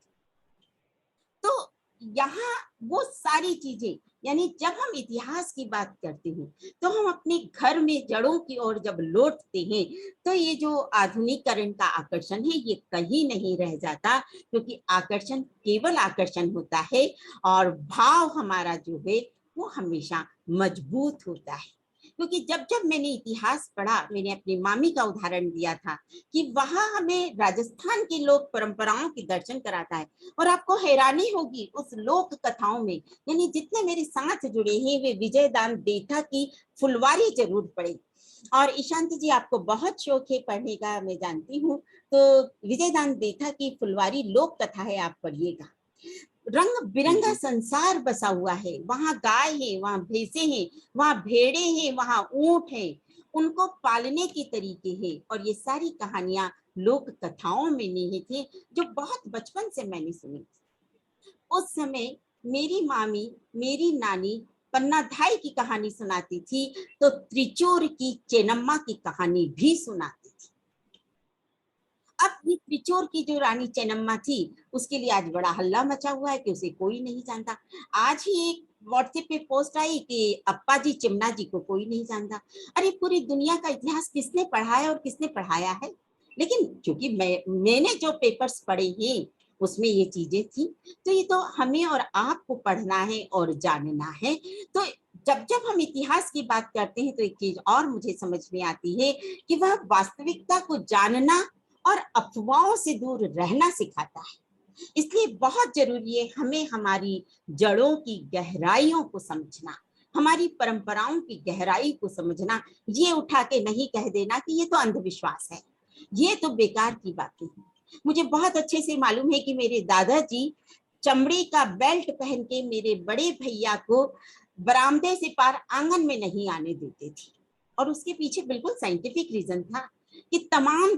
तो यहाँ वो सारी चीजें, यानी जब हम इतिहास की बात करते हैं तो हम अपने घर में जड़ों की ओर जब लौटते हैं तो ये जो आधुनिकीकरण का आकर्षण है ये कहीं नहीं रह जाता, क्योंकि आकर्षण केवल आकर्षण होता है और भाव हमारा जो है वो हमेशा मजबूत होता है। क्योंकि जब जब मैंने इतिहास पढ़ा, मैंने अपनी मामी का उदाहरण दिया था कि वहां हमें राजस्थान के लोक परंपराओं के दर्शन कराता है, और आपको हैरानी होगी उस लोक कथाओं में, यानी जितने मेरे साथ जुड़े हैं वे विजयदान देथा की फुलवारी जरूर पढ़े। और ईशांत जी आपको बहुत शौक है पढ़ने का, मैं जानती हूँ, तो विजयदान देथा की फुलवारी लोक कथा है, आप पढ़िएगा। रंग बिरंगा संसार बसा हुआ है, वहां गाय है, वहां भैंसे हैं, वहां भेड़े हैं, वहां ऊंट है, उनको पालने के तरीके हैं, और ये सारी कहानियां लोक कथाओं में निहित है जो बहुत बचपन से मैंने सुनी। उस समय मेरी मामी, मेरी नानी पन्नाधाई की कहानी सुनाती थी, तो त्रिचूर की चेन्नम्मा की कहानी भी सुनाती थी। अब ये त्रिचूर की जो रानी चेन्नम्मा थी उसके लिए आज बड़ा हल्ला मचा हुआ है कि उसे कोई नहीं जानता। आज ही एक व्हाट्सएप पे पोस्ट आई कि अप्पा जी चिमना जी को कोई नहीं जानता। अरे पूरी दुनिया का इतिहास किसने पढ़ा है और किसने पढ़ाया है? लेकिन क्योंकि मैंने जो पेपर्स पढ़े हैं उसमें ये चीजें थी, तो ये तो हमें और आपको पढ़ना है और जानना है। तो जब जब हम इतिहास की बात करते हैं तो एक चीज और मुझे समझ में आती है कि वह वास्तविकता को जानना और अफवाहों से दूर रहना सिखाता है। इसलिए बहुत जरूरी है हमें हमारी जड़ों की गहराइयों को समझना, हमारी परंपराओं की गहराई को समझना। ये उठा के नहीं कह देना कि ये तो अंधविश्वास है, ये तो बेकार की बातें हैं। मुझे बहुत अच्छे से मालूम है कि मेरे दादाजी चमड़े का बेल्ट पहन के मेरे बड़े भैया को बरामदे से पार आंगन में नहीं आने देते थे, और उसके पीछे बिल्कुल साइंटिफिक रीजन था कि तमाम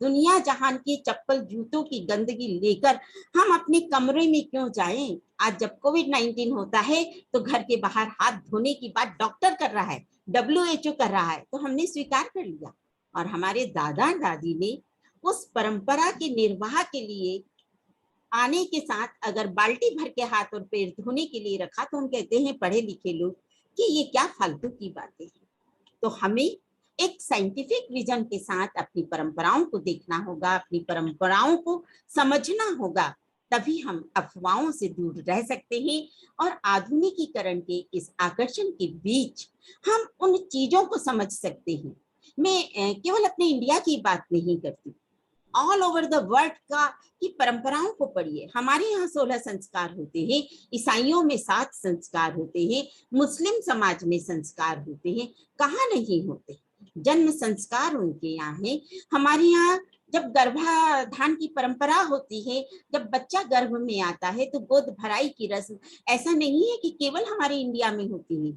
दुनिया जहान की चप्पल जूतों की गंदगी लेकर हम अपने कमरे में क्यों जाएं। आज जब कोविड-19 होता है तो घर के बाहर हाथ धोने की बात डॉक्टर कर रहा है, WHO कर रहा है, तो हमने स्वीकार कर लिया। और हमारे दादा दादी ने उस परंपरा के निर्वाह के लिए आने के साथ अगर बाल्टी भर के हाथ और पैर धोने के लिए रखा तो हम कहते हैं पढ़े लिखे लोग कि ये क्या फालतू की बातें हैं। तो हमें एक साइंटिफिक विजन के साथ अपनी परंपराओं को देखना होगा, अपनी परंपराओं को समझना होगा, तभी हम अफवाहों से दूर रह सकते हैं और आधुनिकीकरण के इस आकर्षण के बीच हम उन चीजों को समझ सकते हैं। मैं केवल अपने इंडिया की बात नहीं करती, ऑल ओवर द वर्ल्ड का की परंपराओं को पढ़िए। हमारे यहाँ 16 संस्कार होते हैं, ईसाइयों में 7 संस्कार होते हैं, मुस्लिम समाज में संस्कार होते हैं, कहाँ नहीं होते। जन्म संस्कार उनके यहाँ है। हमारे यहाँ जब गर्भाधान की परंपरा होती है, जब बच्चा गर्भ में आता है तो गोद भराई की रस्म ऐसा नहीं है कि केवल हमारे इंडिया में होती है,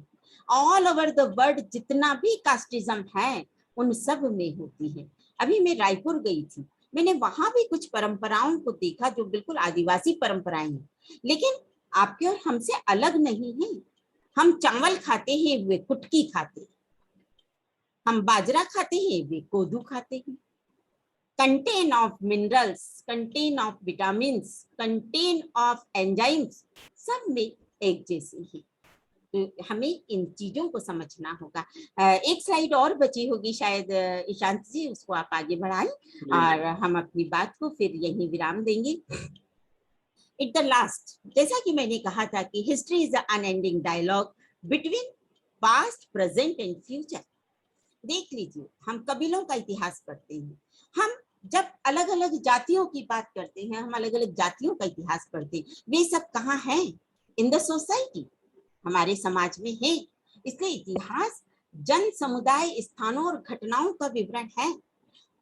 ऑल ओवर द वर्ल्ड जितना भी कास्टिज्म है उन सब में होती है। अभी मैं रायपुर गई थी, मैंने वहां भी कुछ परंपराओं को देखा जो बिल्कुल आदिवासी परंपराएं हैं, लेकिन आपके और हमसे अलग नहीं है। हम चावल खाते हैं, वे कुटकी खाते हैं, हम बाजरा खाते हैं, वे कोदू खाते हैं। Contain of minerals, contain of vitamins, contain of enzymes, सब में एक जैसी ही। तो हमें इन चीजों को समझना होगा। एक स्लाइड और बची होगी शायद ईशांत जी, उसको आप आगे बढ़ाएं और हम अपनी बात को फिर यहीं विराम देंगे। एट द लास्ट, जैसा कि मैंने कहा था कि history is unending dialogue between past, present and future. देख लीजिए, हम कबीलों का इतिहास पढ़ते हैं, हम जब अलग अलग जातियों की बात करते हैं, हम अलग अलग जातियों का इतिहास पढ़ते हैं, वे सब कहाँ हैं? इन द सोसाइटी, हमारे समाज में है। इसलिए इतिहास जन समुदाय, स्थानों और घटनाओं का विवरण है।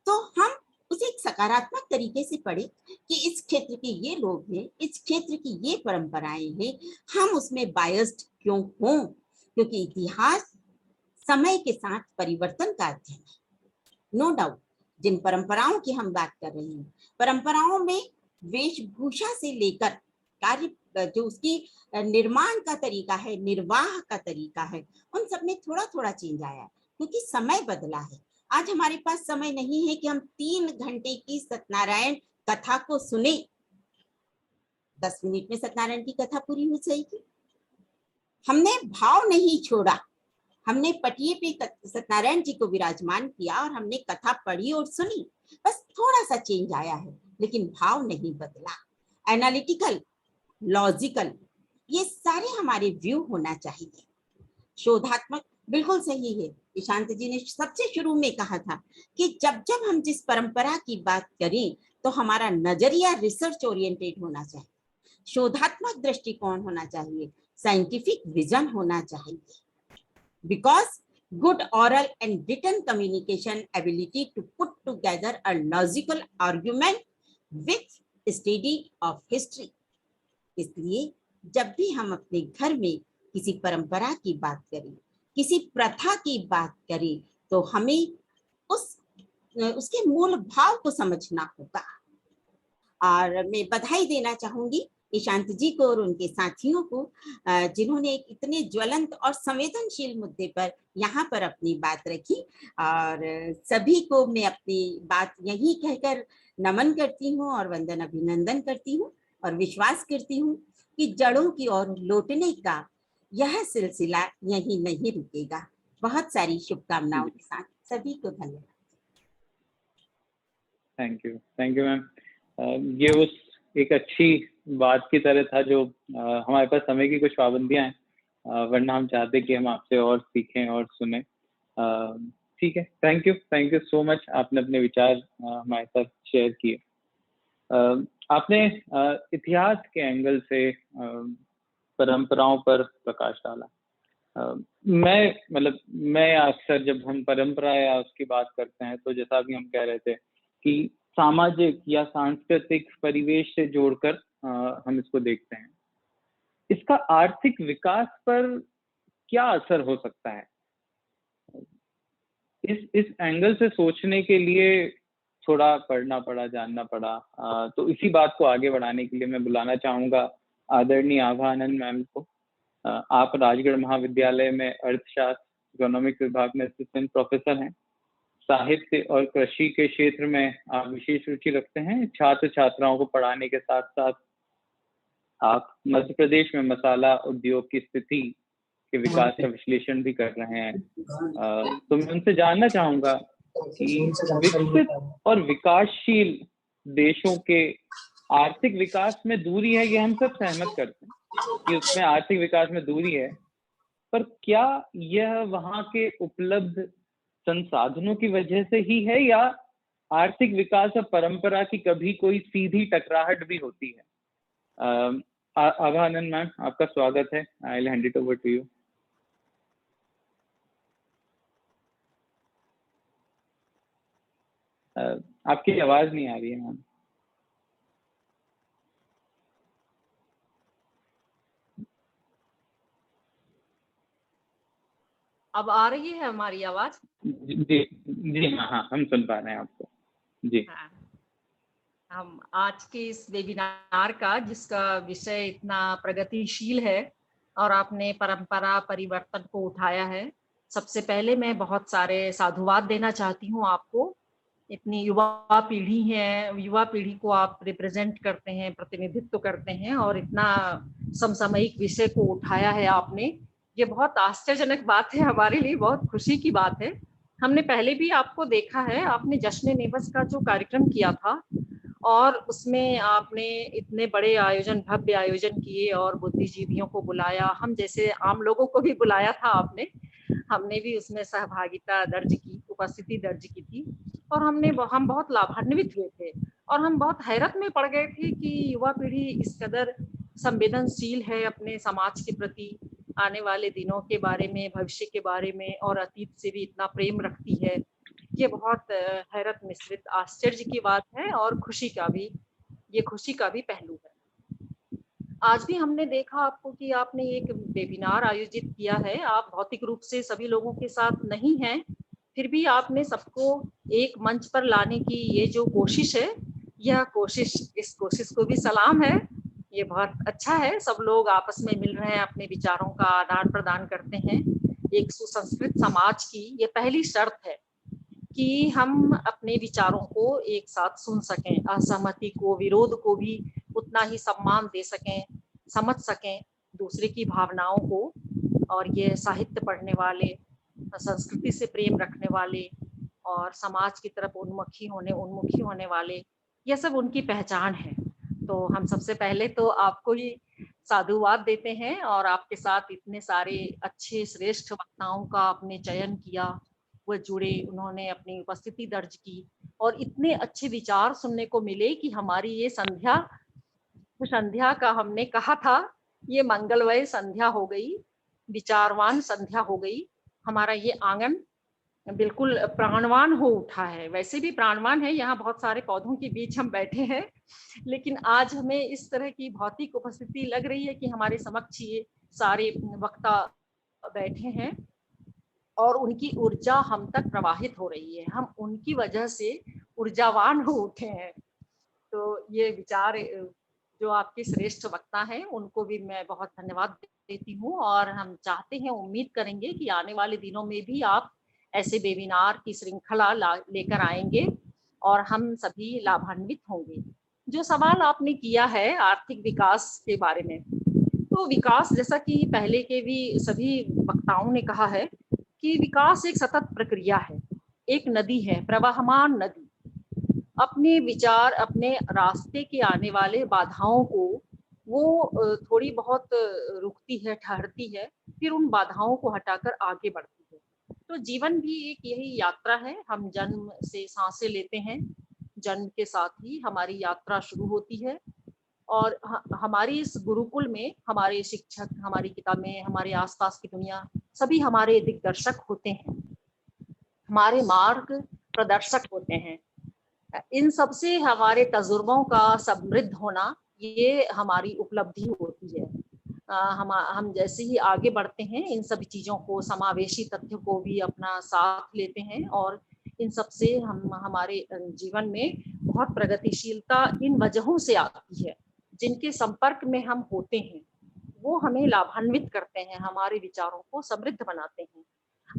तो हम उसे एक सकारात्मक तरीके से पढ़े कि इस क्षेत्र के ये लोग हैं, इस क्षेत्र की ये परंपराएं हैं, हम उसमें बायस्ड क्यों हों? क्योंकि इतिहास समय के साथ परिवर्तन का अध्ययन है। नो डाउट, जिन परंपराओं की हम बात कर रहे हैं, परंपराओं में वेशभूषा से लेकर कार्य, जो उसकी निर्माण का तरीका है, निर्वाह का तरीका है, उन सब में थोड़ा थोड़ा चेंज आया है क्योंकि समय बदला है। आज हमारे पास समय नहीं है कि हम 3 घंटे की सत्यनारायण कथा को सुने। 10 मिनट में सत्यनारायण की कथा पूरी हो जाएगी। हमने भाव नहीं छोड़ा, हमने पटिए पे सत्यनारायण जी को विराजमान किया और हमने कथा पढ़ी और सुनी, बस थोड़ा सा चेंज आया है, लेकिन भाव नहीं बदला। एनालिटिकल, लॉजिकल, ये सारे हमारे व्यू होना चाहिए। शोधात्मक, बिल्कुल सही है, ईशांत जी ने सबसे शुरू में कहा था कि जब जब हम जिस परंपरा की बात करें तो हमारा नजरिया रिसर्च ओरिएंटेड होना चाहिए, शोधात्मक दृष्टिकोण होना चाहिए, साइंटिफिक विजन होना चाहिए। Because good oral and written communication ability to put together a logical argument with study of history। इसलिए जब भी हम अपने घर में किसी परंपरा की बात करें, किसी प्रथा की बात करें, तो हमें उसके मूल भाव को समझना होगा। और मैं बधाई देना चाहूंगी ईशांत जी को और उनके साथियों को, जिन्होंने एक इतने ज्वलंत और संवेदनशील मुद्दे पर यहाँ पर अपनी बात रखी। और सभी को मैं अपनी बात यही कहकर नमन करती हूँ और वंदन अभिनंदन करती हूँ और विश्वास करती हूँ कि जड़ों की ओर लौटने का यह सिलसिला यहीं नहीं रुकेगा। बहुत सारी शुभकामनाओं के साथ सभी को धन्यवाद। Thank you ma'am. ये उस एक अच्छी बात की तरह था जो हमारे पास समय की कुछ पाबंदियां हैं, वरना हम चाहते कि हम आपसे और सीखें और सुने। ठीक है, थैंक यू सो मच, आपने अपने विचार हमारे साथ शेयर किए। आपने इतिहास के एंगल से परंपराओं पर प्रकाश डाला। मैं अक्सर जब हम परंपरा या उसकी बात करते हैं तो जैसा अभी हम कह रहे थे कि सामाजिक या सांस्कृतिक परिवेश से जोड़कर हम इसको देखते हैं। इसका आर्थिक विकास पर क्या असर हो सकता है? इस एंगल से सोचने के लिए थोड़ा पढ़ना पड़ा, जानना पड़ा। तो इसी बात को आगे बढ़ाने के लिए मैं बुलाना चाहूंगा आदरणीय आभा आनंद मैम को। आप राजगढ़ महाविद्यालय में अर्थशास्त्र इकोनॉमिक्स विभाग में असिस्टेंट प्रोफेसर हैं। साहित्य और कृषि के क्षेत्र में आप विशेष रुचि रखते हैं। छात्र छात्राओं को पढ़ाने के साथ साथ आप मध्य प्रदेश में मसाला उद्योग की स्थिति के विकास का विश्लेषण भी कर रहे हैं। तो मैं उनसे जानना चाहूंगा कि विकसित और विकासशील देशों के आर्थिक विकास में दूरी है, ये हम सब सहमत करते हैं कि उसमें आर्थिक विकास में दूरी है, पर क्या यह वहां के उपलब्ध संसाधनों की वजह से ही है या आर्थिक विकास और परंपरा की कभी कोई सीधी टकराहट भी होती है? आभा आनंद मैम, आपका स्वागत है। I will hand it over to you. आपकी आवाज नहीं आ रही है मैम। अब आ रही है हमारी आवाज? जी हाँ, हम सुन पा रहे हैं आपको जी। हाँ, हम आज के इस वेबिनार का, जिसका विषय इतना प्रगतिशील है और आपने परंपरा परिवर्तन को उठाया है, सबसे पहले मैं बहुत सारे साधुवाद देना चाहती हूँ आपको इतनी युवा पीढ़ी है, युवा पीढ़ी को आप रिप्रेजेंट करते हैं, प्रतिनिधित्व करते हैं और इतना समसामयिक विषय को उठाया है आपने। ये बहुत आश्चर्यजनक बात है, हमारे लिए बहुत खुशी की बात है। हमने पहले भी आपको देखा है, आपने जश्न नेवस का जो कार्यक्रम किया था और उसमें आपने इतने बड़े आयोजन, भव्य आयोजन किए और बुद्धिजीवियों को बुलाया, हम जैसे आम लोगों को भी बुलाया था आपने। हमने भी उसमें सहभागिता दर्ज की, उपस्थिति दर्ज की थी और हम बहुत लाभान्वित हुए थे और हम बहुत हैरत में पड़ गए थे कि युवा पीढ़ी इस कदर संवेदनशील है अपने समाज के प्रति, आने वाले दिनों के बारे में, भविष्य के बारे में और अतीत से भी इतना प्रेम रखती है। ये बहुत हैरत मिश्रित आश्चर्य की बात है और खुशी का भी, ये खुशी का भी पहलू है। आज भी हमने देखा आपको कि आपने एक वेबिनार आयोजित किया है। आप भौतिक रूप से सभी लोगों के साथ नहीं हैं, फिर भी आपने सबको एक मंच पर लाने की ये जो कोशिश है, यह कोशिश, इस कोशिश को भी सलाम है। ये बहुत अच्छा है, सब लोग आपस में मिल रहे हैं, अपने विचारों का आदान प्रदान करते हैं। एक सुसंस्कृत समाज की ये पहली शर्त है कि हम अपने विचारों को एक साथ सुन सकें, असहमति को, विरोध को भी उतना ही सम्मान दे सकें, समझ सकें दूसरे की भावनाओं को। और ये साहित्य पढ़ने वाले, संस्कृति से प्रेम रखने वाले और समाज की तरफ उन्मुखी होने वाले, ये सब उनकी पहचान है। तो हम सबसे पहले तो आपको ही साधुवाद देते हैं और आपके साथ इतने सारे अच्छे श्रेष्ठ वक्ताओं का आपने चयन किया, वो जुड़े, उन्होंने अपनी उपस्थिति दर्ज की और इतने अच्छे विचार सुनने को मिले कि हमारी ये संध्या का हमने कहा था, ये मंगलमय संध्या हो गई, विचारवान संध्या हो गई। हमारा ये आंगन बिल्कुल प्राणवान हो उठा है। वैसे भी प्राणवान है, यहाँ बहुत सारे पौधों के बीच हम बैठे हैं, लेकिन आज हमें इस तरह की भौतिक उपस्थिति लग रही है कि हमारे समक्ष ये सारे वक्ता बैठे हैं और उनकी ऊर्जा हम तक प्रवाहित हो रही है, हम उनकी वजह से ऊर्जावान हो उठे हैं। तो ये विचार जो आपके श्रेष्ठ वक्ता हैं, उनको भी मैं बहुत धन्यवाद देती हूँ और हम चाहते हैं, उम्मीद करेंगे कि आने वाले दिनों में भी आप ऐसे वेबिनार की श्रृंखला लेकर आएंगे और हम सभी लाभान्वित होंगे। जो सवाल आपने किया है आर्थिक विकास के बारे में, तो विकास, जैसा कि पहले के भी सभी वक्ताओं ने कहा है कि विकास एक सतत प्रक्रिया है, एक नदी है, प्रवाहमान नदी। अपने विचार, अपने रास्ते के आने वाले बाधाओं को वो थोड़ी बहुत रुकती है, ठहरती है, फिर उन बाधाओं को हटाकर आगे बढ़ती है। तो जीवन भी एक यही यात्रा है। हम जन्म से सांसें लेते हैं, जन्म के साथ ही हमारी यात्रा शुरू होती है और हमारी इस गुरुकुल में हमारे शिक्षक, हमारी किताबें, हमारे आसपास की दुनिया, सभी हमारे दिग्दर्शक होते हैं, हमारे मार्ग प्रदर्शक होते हैं। इन सब से हमारे तजुर्बों का समृद्ध होना, ये हमारी उपलब्धि होती है। हम जैसे ही आगे बढ़ते हैं, इन सभी चीज़ों को, समावेशी तथ्य को भी अपना साथ लेते हैं और इन सब से हम हमारे जीवन में बहुत प्रगतिशीलता इन वजहों से आती है, जिनके संपर्क में हम होते हैं, वो हमें लाभान्वित करते हैं, हमारे विचारों को समृद्ध बनाते हैं।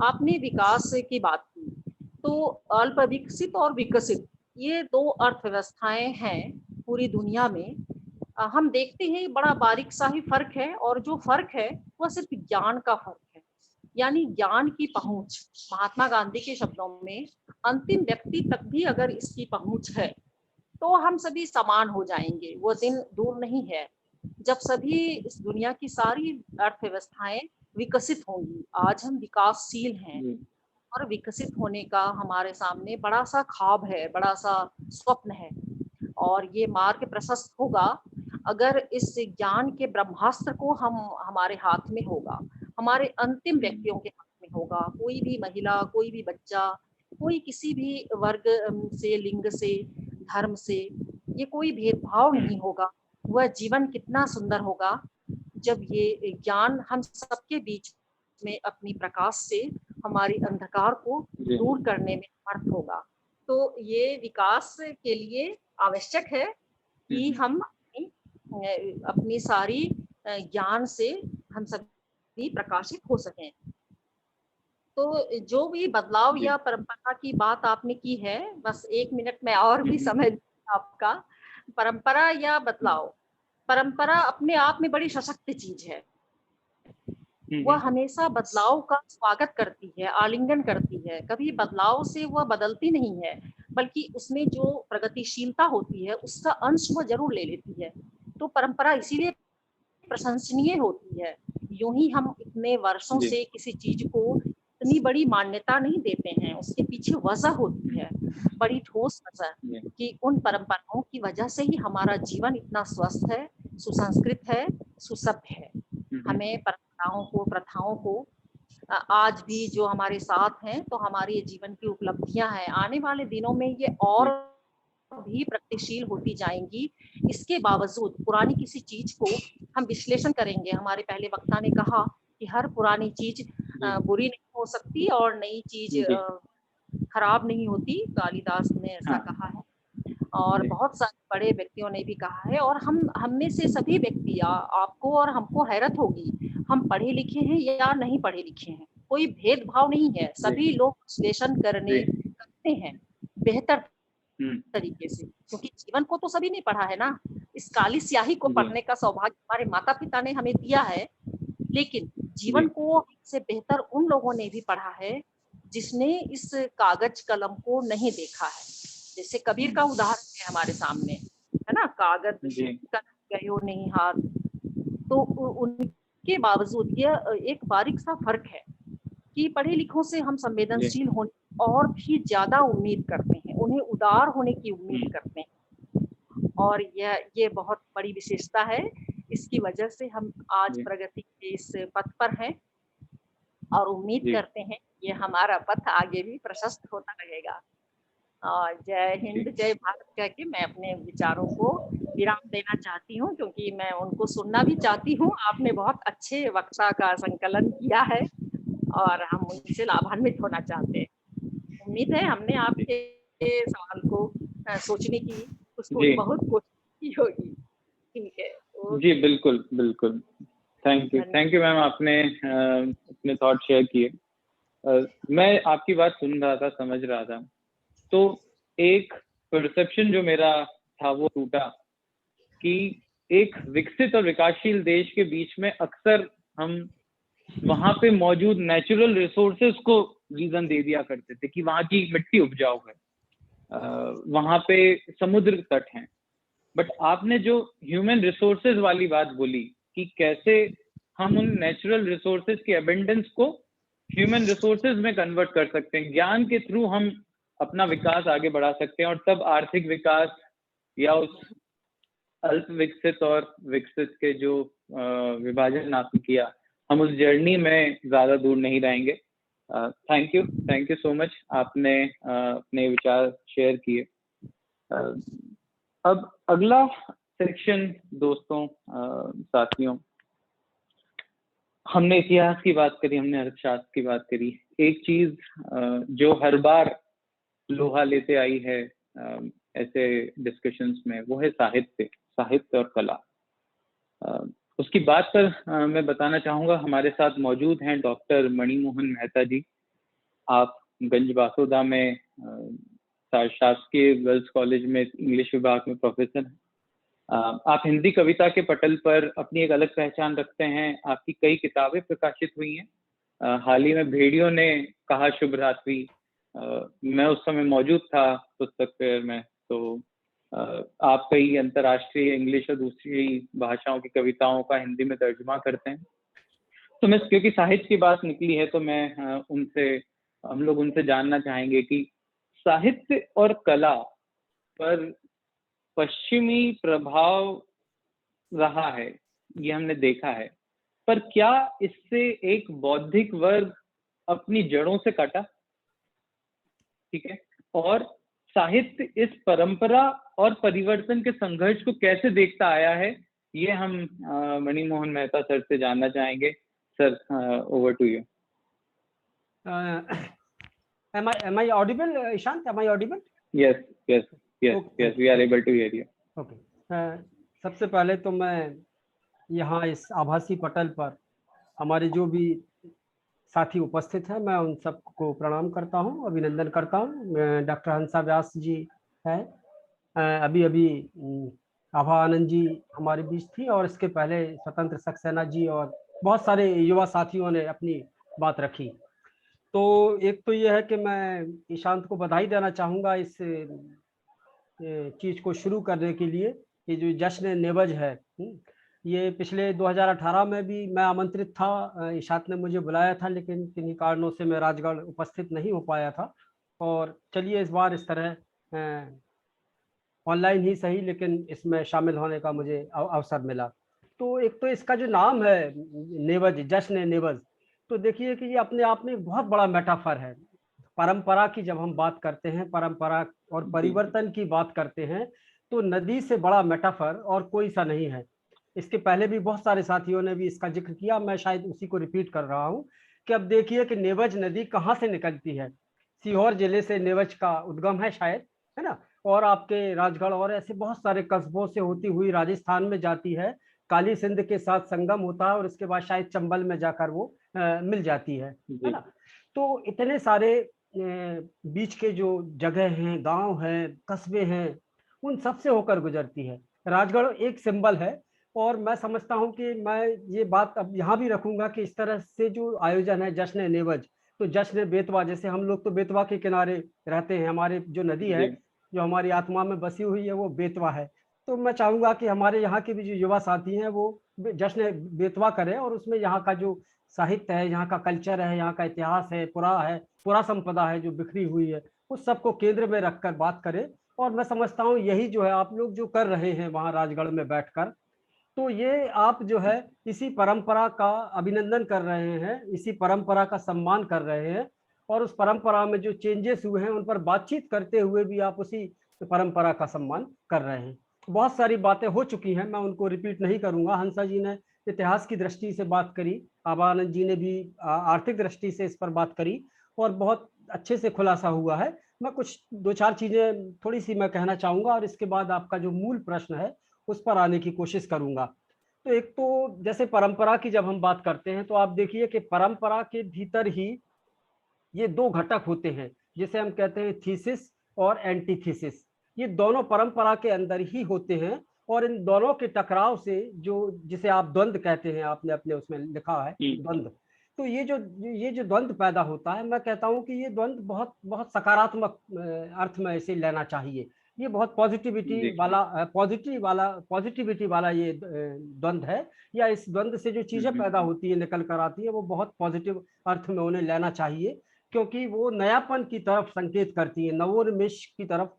आपने विकास की बात की, तो अल्प विकसित और विकसित, ये दो अर्थव्यवस्थाएं हैं पूरी दुनिया में। हम देखते हैं बड़ा बारीक सा ही फर्क है और जो फर्क है वह सिर्फ ज्ञान का फर्क है, यानी ज्ञान की पहुंच। महात्मा गांधी के शब्दों में, अंतिम व्यक्ति तक भी अगर इसकी पहुंच है तो हम सभी समान हो जाएंगे। वो दिन दूर नहीं है जब सभी इस दुनिया की सारी अर्थव्यवस्थाएं विकसित होंगी। आज हम विकासशील हैं और विकसित होने का हमारे सामने बड़ा सा ख्वाब है, बड़ा सा स्वप्न है और ये मार्ग प्रशस्त होगा अगर इस ज्ञान के ब्रह्मास्त्र को हमारे हाथ में होगा, हमारे अंतिम व्यक्तियों के हाथ में होगा। कोई भी महिला, कोई भी बच्चा, कोई किसी भी वर्ग से, लिंग से, धर्म से, ये कोई भेदभाव नहीं होगा। वह जीवन कितना सुंदर होगा जब ये ज्ञान हम सबके बीच में अपनी प्रकाश से हमारी अंधकार को दूर करने में समर्थ होगा। तो ये विकास के लिए आवश्यक है कि हम अपनी सारी ज्ञान से हम सभी प्रकाशित हो सकें। तो जो भी बदलाव या परंपरा की बात आपने की है, बस 1 मिनट में और भी समय आपका। परंपरा या बदलाव, परंपरा अपने आप में बड़ी सशक्त चीज है। वह हमेशा बदलाव का स्वागत करती है, आलिंगन करती है। कभी बदलाव से वह बदलती नहीं है, बल्कि उसमें जो प्रगतिशीलता होती है उसका अंश वह जरूर ले लेती है। तो परंपरा इसीलिए प्रशंसनीय होती है। यूं ही हम इतने वर्षों से किसी चीज को इतनी बड़ी मान्यता नहीं देते हैं, उसके पीछे वजह होती है, बड़ी ठोस वजह, कि उन परंपराओं की वजह से ही हमारा जीवन इतना स्वस्थ है, सुसंस्कृत है, सुसभ्य है। हमें परंपराओं को, प्रथाओं को आज भी जो हमारे साथ हैं, तो हमारी जीवन की उपलब्धियां हैं। आने वाले दिनों में ये और भी प्रगतिशील होती जाएंगी। इसके बावजूद पुरानी किसी चीज को हम विश्लेषण करेंगे। हमारे पहले वक्ता ने कहा कि हर पुरानी चीज बुरी नहीं हो सकती और नई चीज खराब नहीं होती। कालिदास ने ऐसा कहा है और बहुत सारे बड़े व्यक्तियों ने भी कहा है। और हम में से सभी व्यक्ति, आपको और हमको हैरत होगी, हम पढ़े लिखे हैं या नहीं पढ़े लिखे हैं, कोई भेदभाव नहीं है। सभी लोग विश्लेषण करते हैं बेहतर तरीके से, क्योंकि जीवन को तो सभी ने पढ़ा है ना। इस काली स्याही को पढ़ने का सौभाग्य हमारे माता पिता ने हमें दिया है, लेकिन जीवन को से बेहतर उन लोगों ने भी पढ़ा है जिसने इस कागज कलम को नहीं देखा है। जैसे कबीर का उदाहरण है हमारे सामने, है ना, कागज गयो नहीं हाथ। तो उनके बावजूद यह एक बारीक सा फर्क है कि पढ़े लिखों से हम संवेदनशील होने और भी ज्यादा उम्मीद करते हैं, उन्हें उदार होने की उम्मीद करते हैं। और ये बहुत बड़ी विशेषता है। इसकी वजह से हम आज प्रगति के इस पथ पर हैं और उम्मीद करते हैं ये हमारा पथ आगे भी प्रशस्त होता रहेगा। और जय हिंद, जय भारत कह के मैं अपने विचारों को विराम देना चाहती हूँ, क्योंकि मैं उनको सुनना भी चाहती हूँ। आपने बहुत अच्छे वक्ता का संकलन किया है और हम उनसे लाभान्वित होना चाहते हैं। उम्मीद है हमने आपके सवाल को सोचने की उसको बहुत कोशिश की होगी। ठीक है जी, बिल्कुल बिल्कुल। थैंक यू मैम, आपने अपने थॉट शेयर किए। मैं आपकी बात सुन रहा था, समझ रहा था, तो एक परसेप्शन जो मेरा था वो टूटा कि एक विकसित और विकासशील देश के बीच में अक्सर हम वहां पे मौजूद नेचुरल रिसोर्सेज को रीजन दे दिया करते थे कि वहां की मिट्टी उपजाऊ है, वहां पे समुद्र तट हैं। बट आपने जो ह्यूमन रिसोर्सेज वाली बात बोली कि कैसे हम उन नेचुरल रिसोर्सेज की एबेंडेंस को ह्यूमन रिसोर्सेज में कन्वर्ट कर सकते हैं, ज्ञान के थ्रू हम अपना विकास आगे बढ़ा सकते हैं, और तब आर्थिक विकास या उस अल्प विकसित और विकसित के जो विभाजन आपने किया, हम उस जर्नी में ज्यादा दूर नहीं रहेंगे। थैंक यू सो मच, आपने अपने विचार शेयर किए। अब अगला सेक्शन दोस्तों, साथियों, हमने इतिहास की बात करी, हमने अर्थशास्त्र की बात करी। एक चीज जो हर बार लोहा लेते आई है ऐसे डिस्कशंस में, वो है साहित्य और कला। उसकी बात पर मैं बताना चाहूंगा, हमारे साथ मौजूद हैं डॉक्टर मणिमोहन मेहता जी। आप गंज बासोदा में शासकीय गर्ल्स कॉलेज में इंग्लिश विभाग में प्रोफेसर हैं। आप हिंदी कविता के पटल पर अपनी एक अलग पहचान रखते हैं। आपकी कई किताबें प्रकाशित हुई हैं। हाल ही में भेड़ियों ने कहा शुभ रात्रि, मैं उस समय मौजूद था पुस्तक फेयर में, तो आप कई अंतर्राष्ट्रीय इंग्लिश और दूसरी भाषाओं की कविताओं का हिंदी में तर्जुमा करते हैं। तो मैं, क्योंकि साहित्य की बात निकली है, तो मैं हम लोग उनसे जानना चाहेंगे कि साहित्य और कला पर पश्चिमी प्रभाव रहा है, ये हमने देखा है, पर क्या इससे एक बौद्धिक वर्ग अपनी जड़ों से कटा? ठीक है, और साहित्य इस परंपरा और परिवर्तन के संघर्ष को कैसे देखता आया है, ये हम मणिमोहन मेहता सर से जानना चाहेंगे। Sir, over to you. Am I audible, Ishant? Am I audible? Yes, we are able to hear you. Okay. सबसे पहले तो मैं यहाँ इस आभासी पटल पर हमारे जो भी साथी उपस्थित हैं, मैं उन सबको प्रणाम करता हूं, अभिनंदन करता हूं। डॉक्टर हंसा व्यास जी है, अभी अभी आभा आनंद जी हमारे बीच थी, और इसके पहले स्वतंत्र सक्सेना जी और बहुत सारे युवा साथियों ने अपनी बात रखी। तो एक तो ये है कि मैं ईशांत को बधाई देना चाहूँगा इस चीज़ को शुरू करने के लिए, कि जो जश्न नेवज है, ये पिछले 2018 में भी मैं आमंत्रित था, ईशांत ने मुझे बुलाया था, लेकिन किन्हीं कारणों से मैं राजगढ़ उपस्थित नहीं हो पाया था। और चलिए इस बार इस तरह ऑनलाइन ही सही, लेकिन इसमें शामिल होने का मुझे अवसर मिला। तो एक तो इसका जो नाम है नेवज, जश्न नेवज, तो देखिए कि ये अपने आप में एक बहुत बड़ा मेटाफर है। परंपरा की जब हम बात करते हैं, परंपरा और परिवर्तन की बात करते हैं, तो नदी से बड़ा मेटाफर और कोई सा नहीं है। इसके पहले भी बहुत सारे साथियों ने भी इसका जिक्र किया, मैं शायद उसी को रिपीट कर रहा हूँ कि अब देखिए कि नेवज नदी कहाँ से निकलती है। सीहोर जिले से नेवज का उद्गम है शायद, है ना, और आपके राजगढ़ और ऐसे बहुत सारे कस्बों से होती हुई राजस्थान में जाती है, काली सिंध के साथ संगम होता है, और इसके बाद शायद चंबल में जाकर वो मिल जाती है ना। तो इतने सारे बीच के जो जगह हैं, गांव हैं, कस्बे हैं, उन सब से होकर गुजरती है। राजगढ़ एक सिंबल है, और मैं समझता हूं कि मैं ये बात अब यहाँ भी रखूंगा कि इस तरह से जो आयोजन है जश्न नेवज, तो जश्न बेतवा, जैसे हम लोग तो बेतवा के किनारे रहते हैं, हमारे जो नदी है जो हमारी आत्मा में बसी हुई है वो बेतवा है। तो मैं चाहूंगा कि हमारे यहाँ के भी जो युवा साथी हैं वो जश्न बेतवा करें, और उसमें यहाँ का जो साहित्य है, यहाँ का कल्चर है, यहाँ का इतिहास है, पुरा संपदा है जो बिखरी हुई है, उस सबको केंद्र में रखकर बात करें। और मैं समझता हूँ यही जो है आप लोग जो कर रहे हैं वहाँ राजगढ़ में बैठकर, तो ये आप जो है इसी परंपरा का अभिनंदन कर रहे हैं, इसी परंपरा का सम्मान कर रहे हैं, और उस परंपरा में जो चेंजेस हुए हैं उन पर बातचीत करते हुए भी आप उसी परंपरा का सम्मान कर रहे हैं। बहुत सारी बातें हो चुकी हैं, मैं उनको रिपीट नहीं करूंगा। हंसा जी ने इतिहास की दृष्टि से बात करी, आबानंद जी ने भी आर्थिक दृष्टि से इस पर बात करी, और बहुत अच्छे से खुलासा हुआ है। मैं कुछ दो चार चीजें थोड़ी सी मैं कहना चाहूंगा, और इसके बाद आपका जो मूल प्रश्न है उस पर आने की कोशिश करूंगा। तो एक तो जैसे परंपरा की जब हम बात करते हैं, तो आप देखिए कि परंपरा के भीतर ही ये दो घटक होते हैं, जिसे हम कहते हैं थीसिस और एंटीथीसिस। ये दोनों परंपरा के अंदर ही होते हैं, और इन दोनों के टकराव से जो, जिसे आप द्वंद्व कहते हैं, आपने अपने उसमें लिखा है द्वंद्व, तो ये जो द्वंद्व पैदा होता है, मैं कहता हूं कि ये द्वंद्व बहुत बहुत सकारात्मक अर्थ में इसे लेना चाहिए। ये बहुत पॉजिटिविटी वाला ये द्वंद्व है, या इस द्वंद्व से जो चीजें पैदा होती है, निकल कर आती है, वो बहुत पॉजिटिव अर्थ में उन्हें लेना चाहिए, क्योंकि वो नयापन की तरफ संकेत करती है, नवोन्मेष की तरफ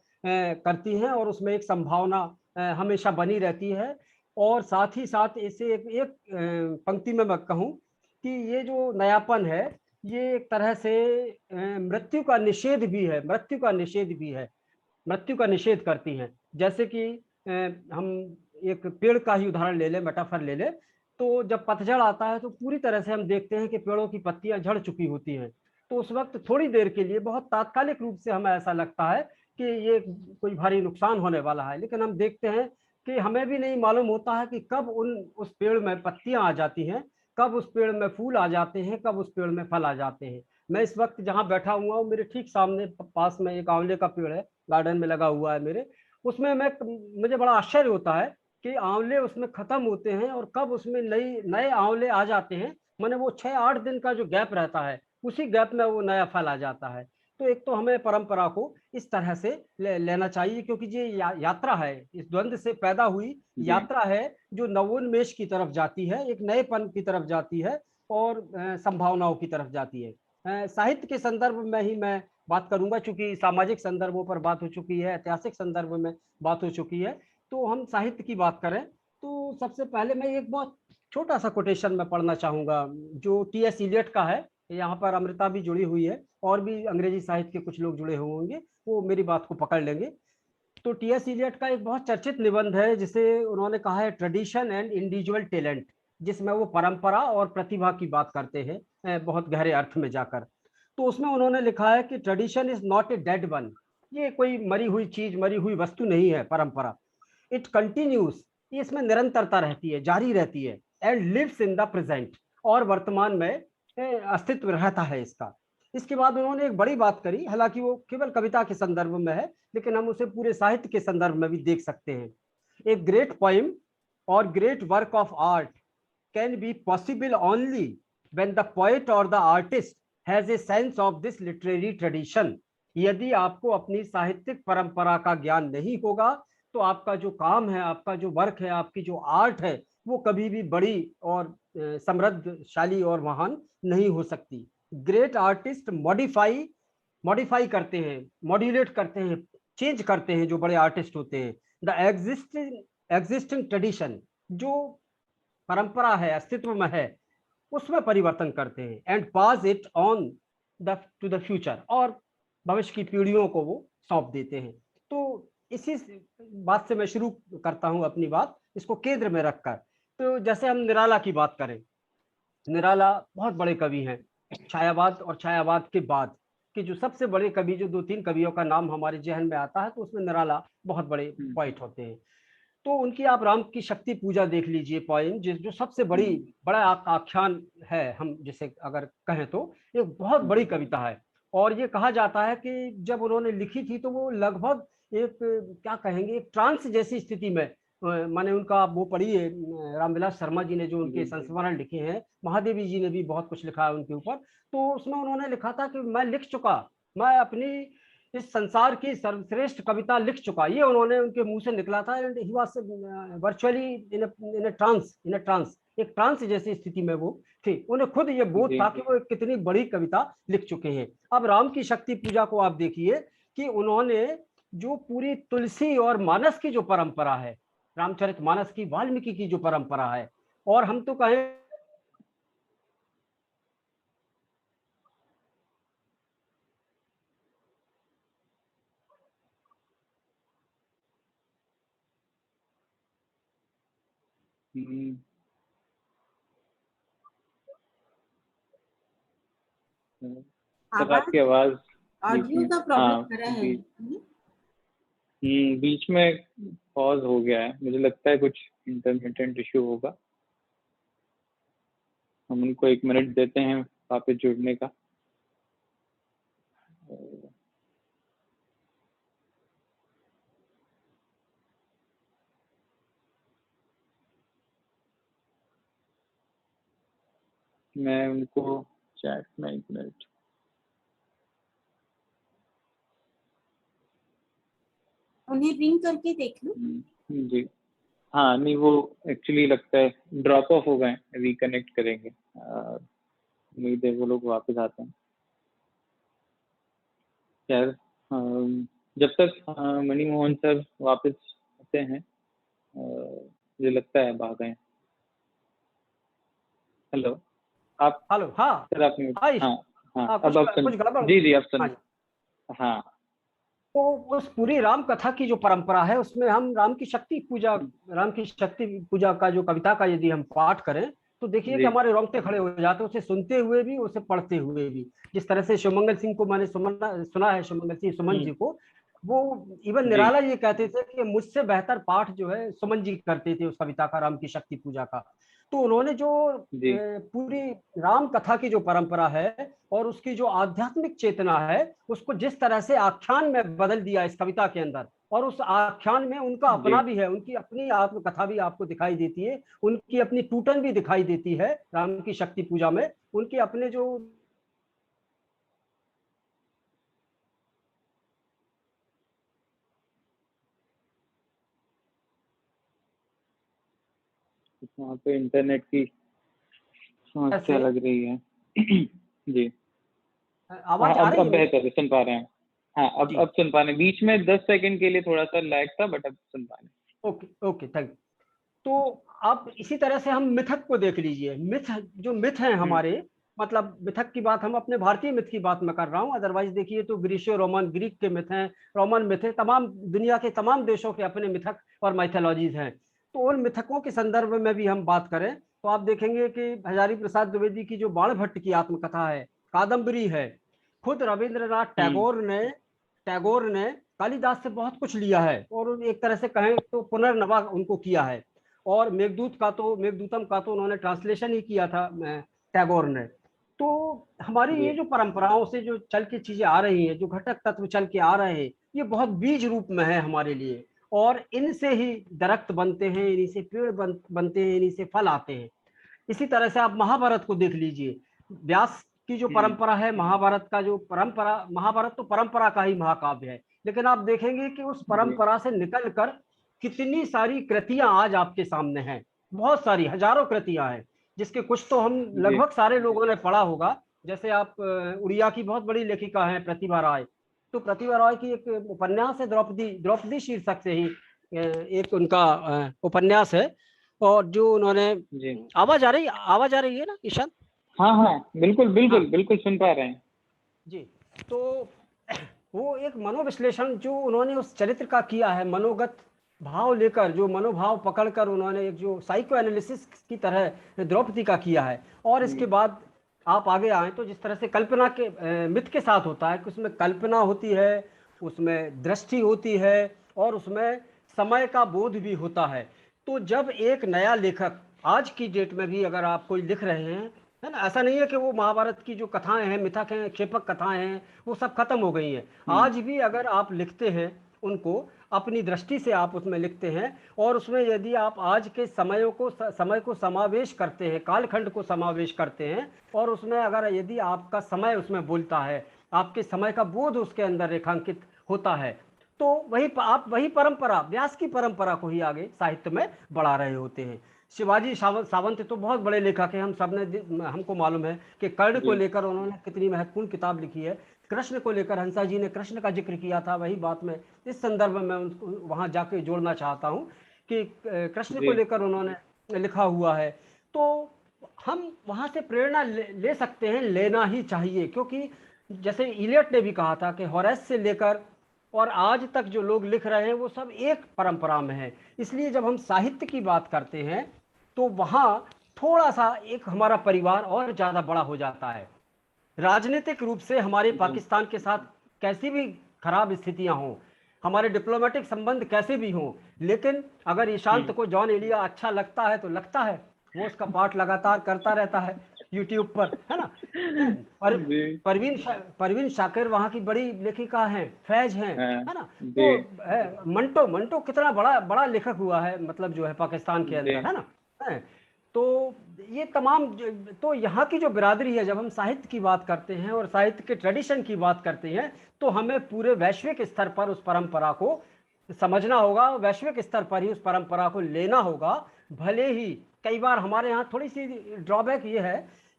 करती हैं, और उसमें एक संभावना हमेशा बनी रहती है। और साथ ही साथ इसे एक पंक्ति में मैं कहूँ कि ये जो नयापन है, ये एक तरह से मृत्यु का निषेध भी है, मृत्यु का निषेध करती हैं। जैसे कि हम एक पेड़ का ही उदाहरण ले लें, मेटाफर ले लें, तो जब पतझड़ आता है तो पूरी तरह से हम देखते हैं कि पेड़ों की पत्तियां झड़ चुकी होती हैं, तो उस वक्त थोड़ी देर के लिए बहुत तात्कालिक रूप से हमें ऐसा लगता है कि ये कोई भारी नुकसान होने वाला है, लेकिन हम देखते हैं कि हमें भी नहीं मालूम होता है कि कब उस पेड़ में पत्तियां आ जाती हैं, कब उस पेड़ में फूल आ जाते हैं, कब उस पेड़ में फल आ जाते हैं। मैं इस वक्त जहाँ बैठा हुआ हूँ, मेरे ठीक सामने पास में एक आंवले का पेड़ है, गार्डन में लगा हुआ है मेरे, उसमें मुझे बड़ा आश्चर्य होता है कि आंवले उसमें खत्म होते हैं और कब उसमें नए आंवले आ जाते हैं। माने वो 6-8 दिन का जो गैप रहता है, उसी गैप में वो नया फल आ जाता है। तो एक तो हमें परंपरा को इस तरह से लेना चाहिए, क्योंकि ये यात्रा है, इस द्वंद्व से पैदा हुई यात्रा है जो नवोन्मेष की तरफ जाती है, एक नएपन की तरफ जाती है, और संभावनाओं की तरफ जाती है। साहित्य के संदर्भ में ही मैं बात करूंगा, चूंकि सामाजिक संदर्भों पर बात हो चुकी है, ऐतिहासिक संदर्भ में बात हो चुकी है, तो हम साहित्य की बात करें तो सबसे पहले मैं एक बहुत छोटा सा कोटेशन में पढ़ना चाहूंगा जो टी.एस. इलियट का है। यहाँ पर अमृता भी जुड़ी हुई है, और भी अंग्रेजी साहित्य के कुछ लोग जुड़े हुए होंगे, वो मेरी बात को पकड़ लेंगे। तो टी.एस. इलियट का एक बहुत चर्चित निबंध है जिसे उन्होंने कहा है ट्रेडिशन एंड इंडिविजुअल टैलेंट, जिसमें वो परंपरा और प्रतिभा की बात करते हैं बहुत गहरे अर्थ में जाकर। तो उसमें उन्होंने लिखा है कि tradition is not a dead one, ये कोई मरी हुई चीज, मरी हुई वस्तु नहीं है परंपरा। इट कंटिन्यूज, इसमें निरंतरता रहती है, जारी रहती है, and lives in the present, और वर्तमान में अस्तित्व रहता है इसका। इसके बाद उन्होंने एक बड़ी बात करी, हालांकि वो केवल कविता के संदर्भ में है, लेकिन हम उसे पूरे साहित्य के संदर्भ में भी देख सकते हैं। एक ग्रेट पोइम और great work of art can be possible only when the poet और the artist has a sense of this literary tradition. यदि आपको अपनी साहित्यिक परंपरा का ज्ञान नहीं होगा तो आपका जो काम है, आपका जो वर्क है, आपकी जो आर्ट है, वो कभी भी बड़ी और समृद्धशाली और महान नहीं हो सकती। ग्रेट आर्टिस्ट मॉडिफाई करते हैं, मॉड्यूलेट करते हैं, चेंज करते हैं जो बड़े आर्टिस्ट होते हैं। द एग्जिस्टिंग ट्रेडिशन, जो परंपरा है, अस्तित्व में है, उसमें परिवर्तन करते हैं। And pass it on to the future, और भविष्य की पीढ़ियों को वो सौंप देते हैं। तो इसी बात से मैं शुरू करता हूं अपनी बात, इसको केंद्र में रखकर। तो जैसे हम निराला की बात करें, निराला बहुत बड़े कवि हैं। छायावाद और छायावाद के बाद कि जो सबसे बड़े कवि, जो 2-3 कवियों का नाम हमारे जहन में आता है, तो उसमें निराला बहुत बड़े पोइट होते हैं। तो उनकी आप राम की शक्ति पूजा देख लीजिए पोइम, जो सबसे बड़ा आख्यान है, हम जिसे अगर कहें तो एक बहुत बड़ी कविता है। और ये कहा जाता है कि जब उन्होंने लिखी थी तो वो लगभग एक, क्या कहेंगे, एक ट्रांस जैसी स्थिति में, माने उनका वो पढ़िए, रामविलास शर्मा जी ने जो उनके संस्मरण लिखे हैं, महादेवी जी ने भी बहुत कुछ लिखा है उनके ऊपर। तो उसमें उन्होंने लिखा था कि मैं लिख चुका, मैं अपनी इस संसार की सर्वश्रेष्ठ कविता लिख चुका, ये उन्होंने उनके मुंह से निकला था। And he was virtually in a trance, एक ट्रांस जैसी स्थिति में वो थे। उन्हें खुद ये बोध था कि वो कितनी बड़ी कविता लिख चुके हैं। अब राम की शक्ति पूजा को आप देखिए कि उन्होंने जो पूरी तुलसी और मानस की जो परंपरा है, रामचरितमानस की, वाल्मीकि की जो परंपरा है, और हम तो कहें सर आपकी आवाज ऑडियो का प्रॉब्लम कर रहा है। बीच में पॉज हो गया है, मुझे लगता है कुछ इंटरमिटेंट इश्यू होगा। हम उनको 1 मिनट देते हैं वापस जुड़ने का। मैं उनको चैट में 1 मिनट, उन्हें रिंग करके देख लो। जी हाँ, नहीं वो एक्चुअली लगता है ड्रॉप ऑफ हो गए, रिकनेक्ट करेंगे, उम्मीद है वो लोग वापस आते हैं। खैर, जब तक मणि मोहन सर वापस आते हैं, मुझे लगता है भाग गए। हेलो, आप, हेलो, हाँ सर आप हाँ अब आप कुछ गड़बड़, जी आप सुन, हाँ। तो उस पूरी राम कथा की जो परंपरा है, उसमें हम राम की शक्ति पूजा का जो कविता का यदि हम पाठ करें तो देखिए कि हमारे रोंगटे खड़े हो जाते हैं, उसे सुनते हुए भी, उसे पढ़ते हुए भी। जिस तरह से शिवमंगल सिंह को मैंने सुना है, शिवमंगल सिंह सुमन जी को, वो इवन निराला ये कहते थे कि मुझसे बेहतर पाठ जो है सुमन जी करते थे उस कविता का, राम की शक्ति पूजा का। तो उन्होंने जो पूरी राम कथा की जो परंपरा है और उसकी जो आध्यात्मिक चेतना है, उसको जिस तरह से आख्यान में बदल दिया इस कविता के अंदर, और उस आख्यान में उनका अपना भी है, उनकी अपनी आत्मकथा भी आपको दिखाई देती है, उनकी अपनी टूटन भी दिखाई देती है राम की शक्ति पूजा में, उनके अपने जो वहाँ पे इंटरनेट की समस्या लग रही है। जी, आवाज आ रही है? अब बेहतर सुन पा रहे हैं। हाँ, अब सुन पा रहे हैं। बीच में 10 सेकंड के लिए थोड़ा सा लैग था, बट अब सुन पा रहे हैं। Okay, thank you. तो आप इसी तरह से हम मिथक को देख लीजिए। मिथ हैं हमारे, मतलब मिथक की बात, हम अपने भारतीय मिथ की बात में कर रहा हूँ, अदरवाइज देखिए तो ग्रीको रोमन, ग्रीक के मिथ हैं, रोमन मिथ है, तमाम दुनिया के तमाम देशों के अपने मिथक और माइथोलॉजीज हैं। तो उन मिथकों के संदर्भ में भी हम बात करें तो आप देखेंगे कि हजारी प्रसाद द्विवेदी की जो बाणभट्ट की आत्मकथा है, कादम्बरी है, खुद रविंद्रनाथ टैगोर ने कालिदास से बहुत कुछ लिया है और एक तरह से कहें तो पुनर्नवा उनको किया है। और मेघदूतम का तो उन्होंने ट्रांसलेशन ही किया था टैगोर ने। तो हमारी ये जो परंपराओं से जो चल के चीजें आ रही हैं, जो घटक तत्व चल के आ रहे हैं, ये बहुत बीज रूप में है हमारे लिए, और इनसे ही दरख्त बनते हैं, इन्हीं से पेड़ बनते हैं, इन्हीं से फल आते हैं। इसी तरह से आप महाभारत को देख लीजिए, व्यास की जो परंपरा है, महाभारत का जो परंपरा, महाभारत तो परंपरा का ही महाकाव्य है, लेकिन आप देखेंगे कि उस परंपरा से निकल कर कितनी सारी कृतियां आज आपके सामने हैं, बहुत सारी हजारों कृतियां हैं, जिसके कुछ तो हम लगभग सारे लोगों ने पढ़ा होगा। जैसे आप उड़िया की बहुत बड़ी लेखिका हैं प्रतिभा राय, तो प्रतिभा राय की एक उपन्यास है द्रौपदी, द्रौपदी शीर्षक से ही एक उनका उपन्यास है, और जो उन्होंने, आवाज आ रही है ना ईशान? हाँ हाँ बिल्कुल बिल्कुल हाँ। बिल्कुल सुन पा रहे हैं जी। तो वो एक मनोविश्लेषण जो उन्होंने उस चरित्र का किया है, मनोगत भाव लेकर, जो मनोभाव पकड़कर उन्होंने एक जो साइको एनालिसिस की तरह द्रौपदी का किया है। और इसके बाद आप आगे आए तो जिस तरह से कल्पना के मिथ के साथ होता है कि उसमें कल्पना होती है, उसमें दृष्टि होती है, और उसमें समय का बोध भी होता है। तो जब एक नया लेखक आज की डेट में भी अगर आप कोई लिख रहे हैं, है ना, ऐसा नहीं है कि वो महाभारत की जो कथाएं हैं, मिथक हैं, क्षेपक कथाएं हैं, वो सब खत्म हो गई हैं। आज भी अगर आप लिखते हैं उनको अपनी दृष्टि से आप उसमें लिखते हैं, और उसमें यदि आप आज के समय को समावेश करते हैं, कालखंड को समावेश करते हैं, और उसमें अगर यदि आपका समय उसमें बोलता है, आपके समय का बोध उसके अंदर रेखांकित होता है, तो आप वही परंपरा, व्यास की परंपरा को ही आगे साहित्य में बढ़ा रहे होते हैं। शिवाजी सावंत तो बहुत बड़े लेखक हैं, हम सब ने, हमको मालूम है कि कर्ण को लेकर उन्होंने कितनी महत्वपूर्ण किताब लिखी है। कृष्ण को लेकर हंसा जी ने कृष्ण का जिक्र किया था, वही बात मैं इस संदर्भ में उनको वहां जाके जोड़ना चाहता हूं कि कृष्ण को लेकर उन्होंने लिखा हुआ है। तो हम वहां से प्रेरणा ले सकते हैं, लेना ही चाहिए, क्योंकि जैसे इलियट ने भी कहा था कि होरेस से लेकर और आज तक जो लोग लिख रहे हैं वो सब एक परंपरा में है। इसलिए जब हम साहित्य की बात करते हैं तो वहां थोड़ा सा एक हमारा परिवार और ज्यादा बड़ा हो जाता है। राजनीतिक रूप से हमारे पाकिस्तान के साथ कैसी भी खराब स्थितियां हों, हमारे डिप्लोमेटिक संबंध कैसे भी हों, लेकिन अगर ईशांत को जॉन एलिया अच्छा लगता है तो लगता है, वो उसका पाठ लगातार करता रहता है यूट्यूब पर, है ना। परवीन शाकिर वहाँ की बड़ी लेखिका हैं, फैज हैं, है ना। तो मंटो कितना बड़ा लेखक हुआ है, मतलब जो है पाकिस्तान के अंदर, है ना। तो ये तमाम, तो यहाँ की जो बिरादरी है, जब हम साहित्य की बात करते हैं और साहित्य के ट्रेडिशन की बात करते हैं, तो हमें पूरे वैश्विक स्तर पर उस परंपरा को समझना होगा, वैश्विक स्तर पर ही उस परंपरा को लेना होगा। भले ही कई बार हमारे यहाँ थोड़ी सी ड्रॉबैक ये है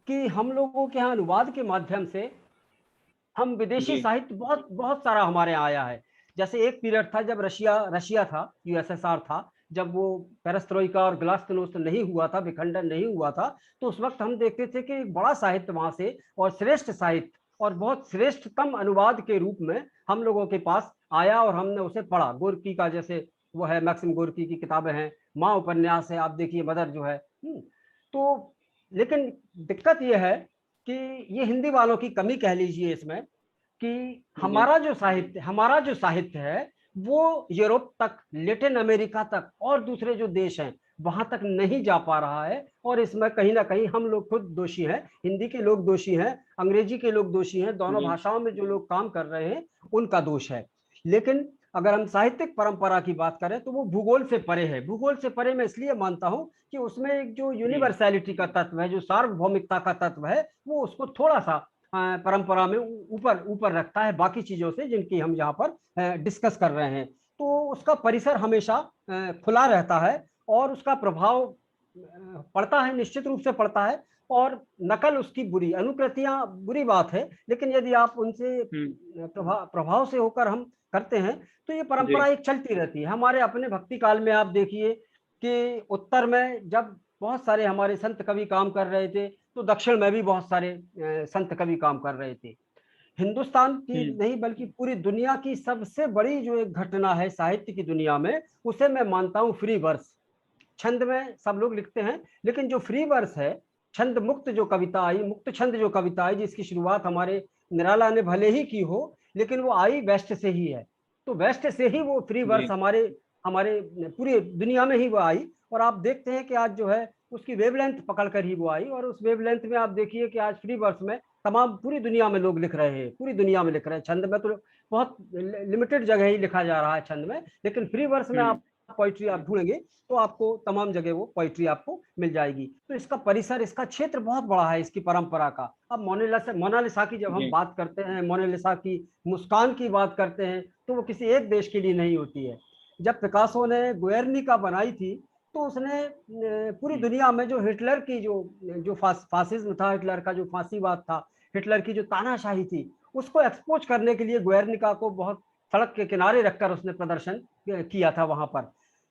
कि हम लोगों के यहाँ अनुवाद के माध्यम से हम विदेशी साहित्य बहुत सारा हमारे यहाँ आया है। जैसे एक पीरियड था जब रशिया था, यूएसएसआर था, जब वो पेरेस्ट्रोइका और ग्लास्तनोस्त नहीं हुआ था, विखंडन नहीं हुआ था, तो उस वक्त हम देखते थे कि बड़ा साहित्य वहां से, और श्रेष्ठ साहित्य और बहुत श्रेष्ठतम अनुवाद के रूप में हम लोगों के पास आया, और हमने उसे पढ़ा। गोर्की का जैसे वो है, मैक्सिम गोर्की की किताबें हैं, माँ उपन्यास है, आप देखिए मदर जो है। तो लेकिन दिक्कत यह है कि ये हिंदी वालों की कमी कह लीजिए इसमें, कि हमारा जो साहित्य है वो यूरोप तक, लैटिन अमेरिका तक और दूसरे जो देश हैं वहां तक नहीं जा पा रहा है। और इसमें कहीं ना कहीं हम लोग खुद दोषी हैं, हिंदी के लोग दोषी हैं, अंग्रेजी के लोग दोषी हैं, दोनों भाषाओं में जो लोग काम कर रहे हैं उनका दोष है। लेकिन अगर हम साहित्यिक परंपरा की बात करें तो वो भूगोल से परे है। भूगोल से परे मैं इसलिए मानता हूं कि उसमें एक जो यूनिवर्सैलिटी का तत्व है, जो सार्वभौमिकता का तत्व है, वो उसको थोड़ा सा परंपरा में ऊपर रखता है बाकी चीजों से जिनकी हम यहाँ पर डिस्कस कर रहे हैं। तो उसका परिसर हमेशा खुला रहता है और उसका प्रभाव पड़ता है, निश्चित रूप से पड़ता है। और नकल उसकी बुरी, अनुकृतियां बुरी बात है, लेकिन यदि आप उनसे प्रभाव से होकर हम करते हैं तो ये परंपरा एक चलती रहती है। हमारे अपने भक्ति काल में आप देखिए कि उत्तर में जब बहुत सारे हमारे संत कवि काम कर रहे थे तो दक्षिण में भी बहुत सारे संत कवि काम कर रहे थे। हिंदुस्तान की नहीं बल्कि पूरी दुनिया की सबसे बड़ी जो एक घटना है साहित्य की दुनिया में, उसे मैं मानता हूँ फ्री वर्स। छंद में सब लोग लिखते हैं, लेकिन जो फ्री वर्स है, छंद मुक्त जो कविता आई, मुक्त छंद जो कविता आई, जिसकी शुरुआत हमारे निराला ने भले ही की हो, लेकिन वो आई वेस्ट से ही है। तो वेस्ट से ही वो फ्री वर्स हमारे पूरी दुनिया में ही वो आई। और आप देखते हैं कि आज जो है उसकी वेवलेंथ पकड़ कर ही वो आई। और उस वेवलेंथ में आप देखिए कि आज फ्री वर्स में तमाम पूरी दुनिया में लोग लिख रहे हैं, पूरी दुनिया में लिख रहे हैं। छंद में तो बहुत लिमिटेड जगह ही लिखा जा रहा है छंद में, लेकिन फ्री वर्स में आप पोइट्री आप ढूंढेंगे तो आपको तमाम जगह वो पोइट्री आपको मिल जाएगी। तो इसका परिसर, इसका क्षेत्र बहुत बड़ा है इसकी परंपरा का। अब मोनालिसा की जब हम बात करते हैं, मोनालिसा की मुस्कान की बात करते हैं, तो वो किसी एक देश के लिए नहीं होती है। जब पिकासो ने गुएर्निका बनाई थी तो उसने पूरी दुनिया में जो हिटलर की जो फासिज्म था, हिटलर का जो फांसीवाद था, हिटलर की जो तानाशाही थी, उसको एक्सपोज करने के लिए गुएर्निका को बहुत सड़क के किनारे रखकर उसने प्रदर्शन किया था वहां पर।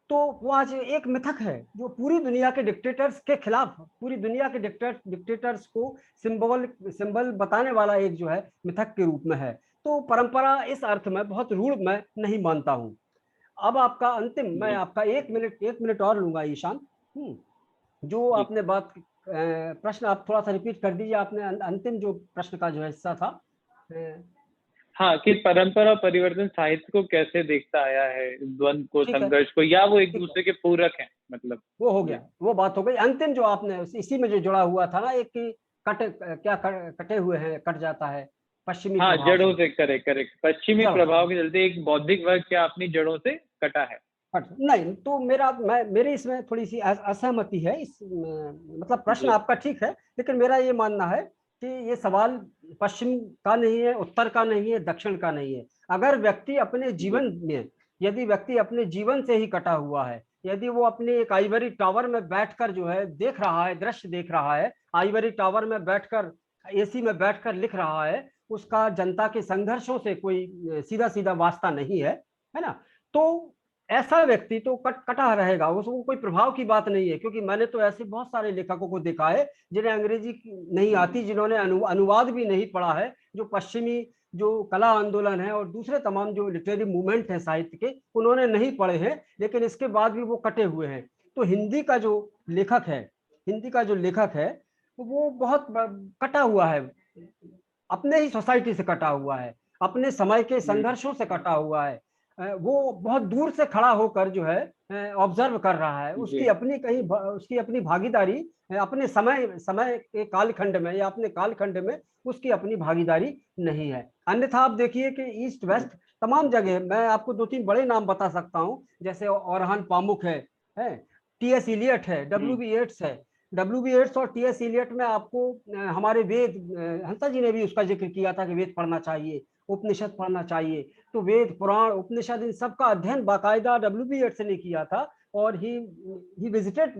तो वो आज एक मिथक है जो पूरी दुनिया के डिक्टेटर्स के खिलाफ, पूरी दुनिया के डिक्टेटर्स को सिंबल बताने वाला एक जो है मिथक के रूप में है। तो परंपरा इस अर्थ में बहुत रूढ़ मैं नहीं मानता हूँ। अब आपका अंतिम, मैं आपका एक मिनट और लूंगा ईशान। जो आपने बात, प्रश्न आप थोड़ा सा रिपीट कर दीजिए, आपने अंतिम जो प्रश्न का जो हिस्सा था। हाँ, कि परंपरा परिवर्तन साहित्य को कैसे देखता आया है, द्वंद को, संघर्ष को, या वो एक दूसरे के पूरक हैं, मतलब वो हो गया, वो बात हो गई। अंतिम जो आपने इसी में जो जुड़ा हुआ था ना, एक की कटे हुए हैं, कट जाता है पश्चिमी, हाँ, जड़ों से, करेक्ट, पश्चिमी प्रभाव के चलते एक बौद्धिक वर्ग क्या अपनी जड़ों से कटा है। नहीं, तो मेरी इसमें थोड़ी सी असहमति है। इस मतलब प्रश्न आपका ठीक है, लेकिन मेरा ये मानना है कि ये सवाल पश्चिम का नहीं है, उत्तर का नहीं है, दक्षिण का नहीं है। अगर व्यक्ति अपने जीवन में, यदि व्यक्ति अपने जीवन से ही कटा हुआ है, यदि वो अपने एक आइवरी टावर में बैठकर जो है देख रहा है, दृश्य देख रहा है, आइवरी टावर में बैठकर, एसी में बैठकर लिख रहा है, उसका जनता के संघर्षों से कोई सीधा सीधा वास्ता नहीं है ना, तो ऐसा व्यक्ति तो कटा रहेगा, उसको कोई प्रभाव की बात नहीं है। क्योंकि मैंने तो ऐसे बहुत सारे लेखकों को देखा है जिन्हें अंग्रेजी नहीं आती, जिन्होंने अनुवाद भी नहीं पढ़ा है, जो पश्चिमी जो कला आंदोलन है और दूसरे तमाम जो लिटरेरी मूवमेंट है साहित्य के, उन्होंने नहीं पढ़े हैं, लेकिन इसके बाद भी वो कटे हुए हैं। तो हिंदी का जो लेखक है वो बहुत कटा हुआ है, अपने ही सोसाइटी से कटा हुआ है, अपने समय के संघर्षों से कटा हुआ है। वो बहुत दूर से खड़ा होकर जो है ऑब्जर्व कर रहा है, उसकी अपनी भागीदारी अपने समय के कालखंड में या अपने कालखंड में उसकी अपनी भागीदारी नहीं है। अन्यथा आप देखिए कि ईस्ट वेस्ट तमाम जगह, मैं आपको 2-3 बड़े नाम बता सकता हूँ, जैसे ओरहान पामुक है, टी.एस. इलियट है, W.B. येट्स है। W.B. येट्स और टी.एस. इलियट में आपको हमारे वेद, हंसा जी ने भी उसका जिक्र किया था कि वेद पढ़ना चाहिए, उपनिषद पढ़ना चाहिए। तो वेद, पुराण, उपनिषद, इन सब का अध्ययन बाकायदा W.B. येट्स ने किया था। और ही विजिटेड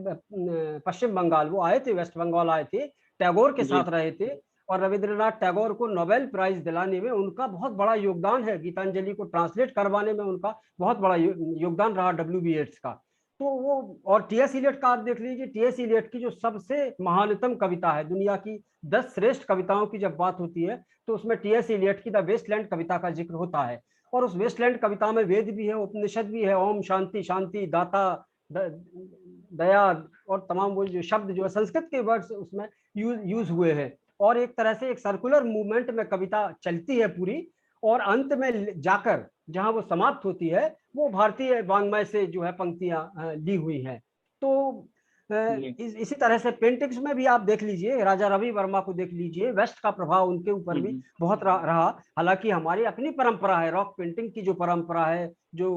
पश्चिम बंगाल, वो आए थे, वेस्ट बंगाल आए थे, टैगोर के साथ रहे थे, और रविंद्रनाथ टैगोर को नोबेल प्राइज दिलाने में उनका बहुत बड़ा योगदान है, गीतांजलि को ट्रांसलेट करवाने में उनका बहुत बड़ा योगदान रहा W.B. येट्स का। तो वो, और टी.एस. इलियट का आप देख लीजिए, टी.एस. इलियट की जो सबसे महानतम कविता है, दुनिया की 10 श्रेष्ठ कविताओं की जब बात होती है तो उसमें टी.एस. इलियट की द वेस्टलैंड कविता का जिक्र होता है। और उस वेस्टलैंड कविता में वेद भी है, उपनिषद भी है, ओम शांति शांति, दाता, दया, और तमाम वो जो शब्द जो है संस्कृत के वर्ड्स उसमें यूज हुए हैं। और एक तरह से एक सर्कुलर मूवमेंट में कविता चलती है पूरी, और अंत में जाकर जहां वो समाप्त होती है वो भारतीय वांग्मय से जो है पंक्तियां ली हुई हैं। तो इसी तरह से पेंटिंग्स में भी आप देख लीजिए, राजा रवि वर्मा को देख लीजिए, वेस्ट का प्रभाव उनके ऊपर भी बहुत रहा। हालांकि हमारी अपनी परंपरा है, रॉक पेंटिंग की जो परंपरा है, जो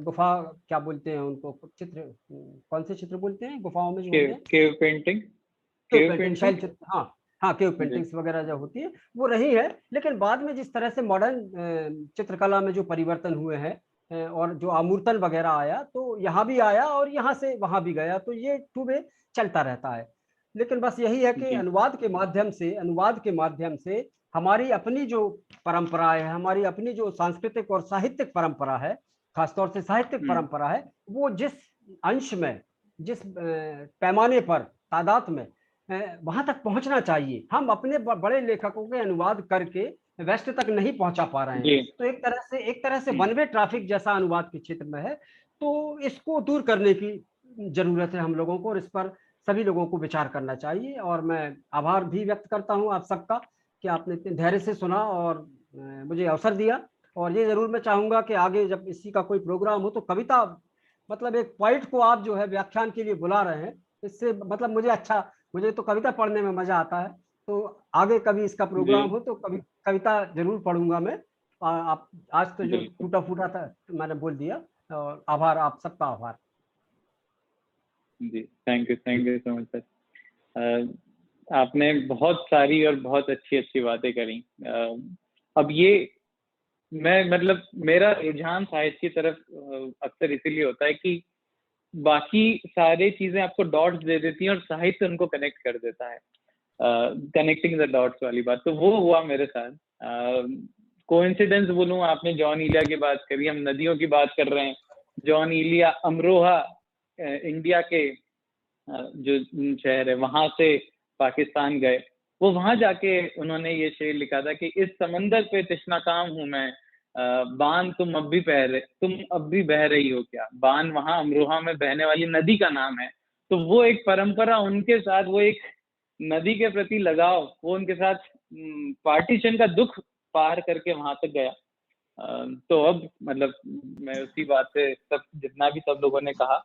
गुफा क्या बोलते हैं उनको, चित्र, कौन से चित्र बोलते हैं गुफाओं में जो होते हैं, केव पेंटिंग, हाँ केव पेंटिंग्स वगैरह जो होती है वो रही है। लेकिन बाद में जिस तरह से मॉडर्न चित्रकला में जो परिवर्तन हुए हैं और जो आमूर्तन वगैरह आया, तो यहाँ भी आया और यहाँ से वहां भी गया, तो ये टू वे चलता रहता है। लेकिन बस यही है कि अनुवाद के माध्यम से हमारी अपनी जो परंपरा है, हमारी अपनी जो सांस्कृतिक और साहित्यिक परंपरा है, खासतौर से साहित्यिक परंपरा है, वो जिस अंश में, जिस पैमाने पर, तादाद में वहां तक पहुंचना चाहिए, हम अपने बड़े लेखकों के अनुवाद करके वेस्ट तक नहीं पहुंचा पा रहे हैं। तो एक तरह से वन वे ट्रैफिक जैसा अनुवाद के क्षेत्र में है। तो इसको दूर करने की जरूरत है हम लोगों को, और इस पर सभी लोगों को विचार करना चाहिए। और मैं आभार भी व्यक्त करता हूं आप सबका कि आपने इतने धैर्य से सुना और मुझे अवसर दिया। और ये जरूर मैं चाहूंगा कि आगे जब इसी का कोई प्रोग्राम हो तो कविता, मतलब एक पोइट को आप जो है व्याख्यान के लिए बुला रहे हैं, इससे मतलब मुझे तो कविता पढ़ने में मजा आता है। तो आगे कभी इसका प्रोग्राम हो तो कभी कविता जरूर पढ़ूंगा मैं। आप आज तो जो टूटा फूटा था तो मैंने बोल दिया। और आभार, आप सबका आभार जी। Thank you so much sir. आपने बहुत सारी और बहुत अच्छी बातें करी। अब ये मैं मतलब मेरा रुझान साहित्य की तरफ अक्सर इसीलिए होता है कि बाकी सारी चीजें आपको डॉट्स दे देती हैं और साहित्य उनको कनेक्ट कर देता है। कनेक्टिंग द डॉट्स वाली बात, तो वो हुआ मेरे साथ। कोइंसिडेंस बोलूं, आपने जॉन इलिया की बात करी, हम नदियों की बात कर रहे हैं। जॉन इलिया अमरोहा इंडिया के जो शहर है वहां से पाकिस्तान गए। वो वहां जाके उन्होंने ये शेर लिखा था कि इस समंदर पे तशनाकाम हूं मैं, बान तुम अब भी बह रही हो क्या। बान वहां अमरोहा में बहने वाली नदी का नाम है। तो वो एक परंपरा उनके साथ, वो एक नदी के प्रति लगाव, वो उनके साथ पार्टीशन का दुख पार करके वहां तक गया। तो अब मतलब मैं उसी बात से सब जितना भी सब लोगों ने कहा,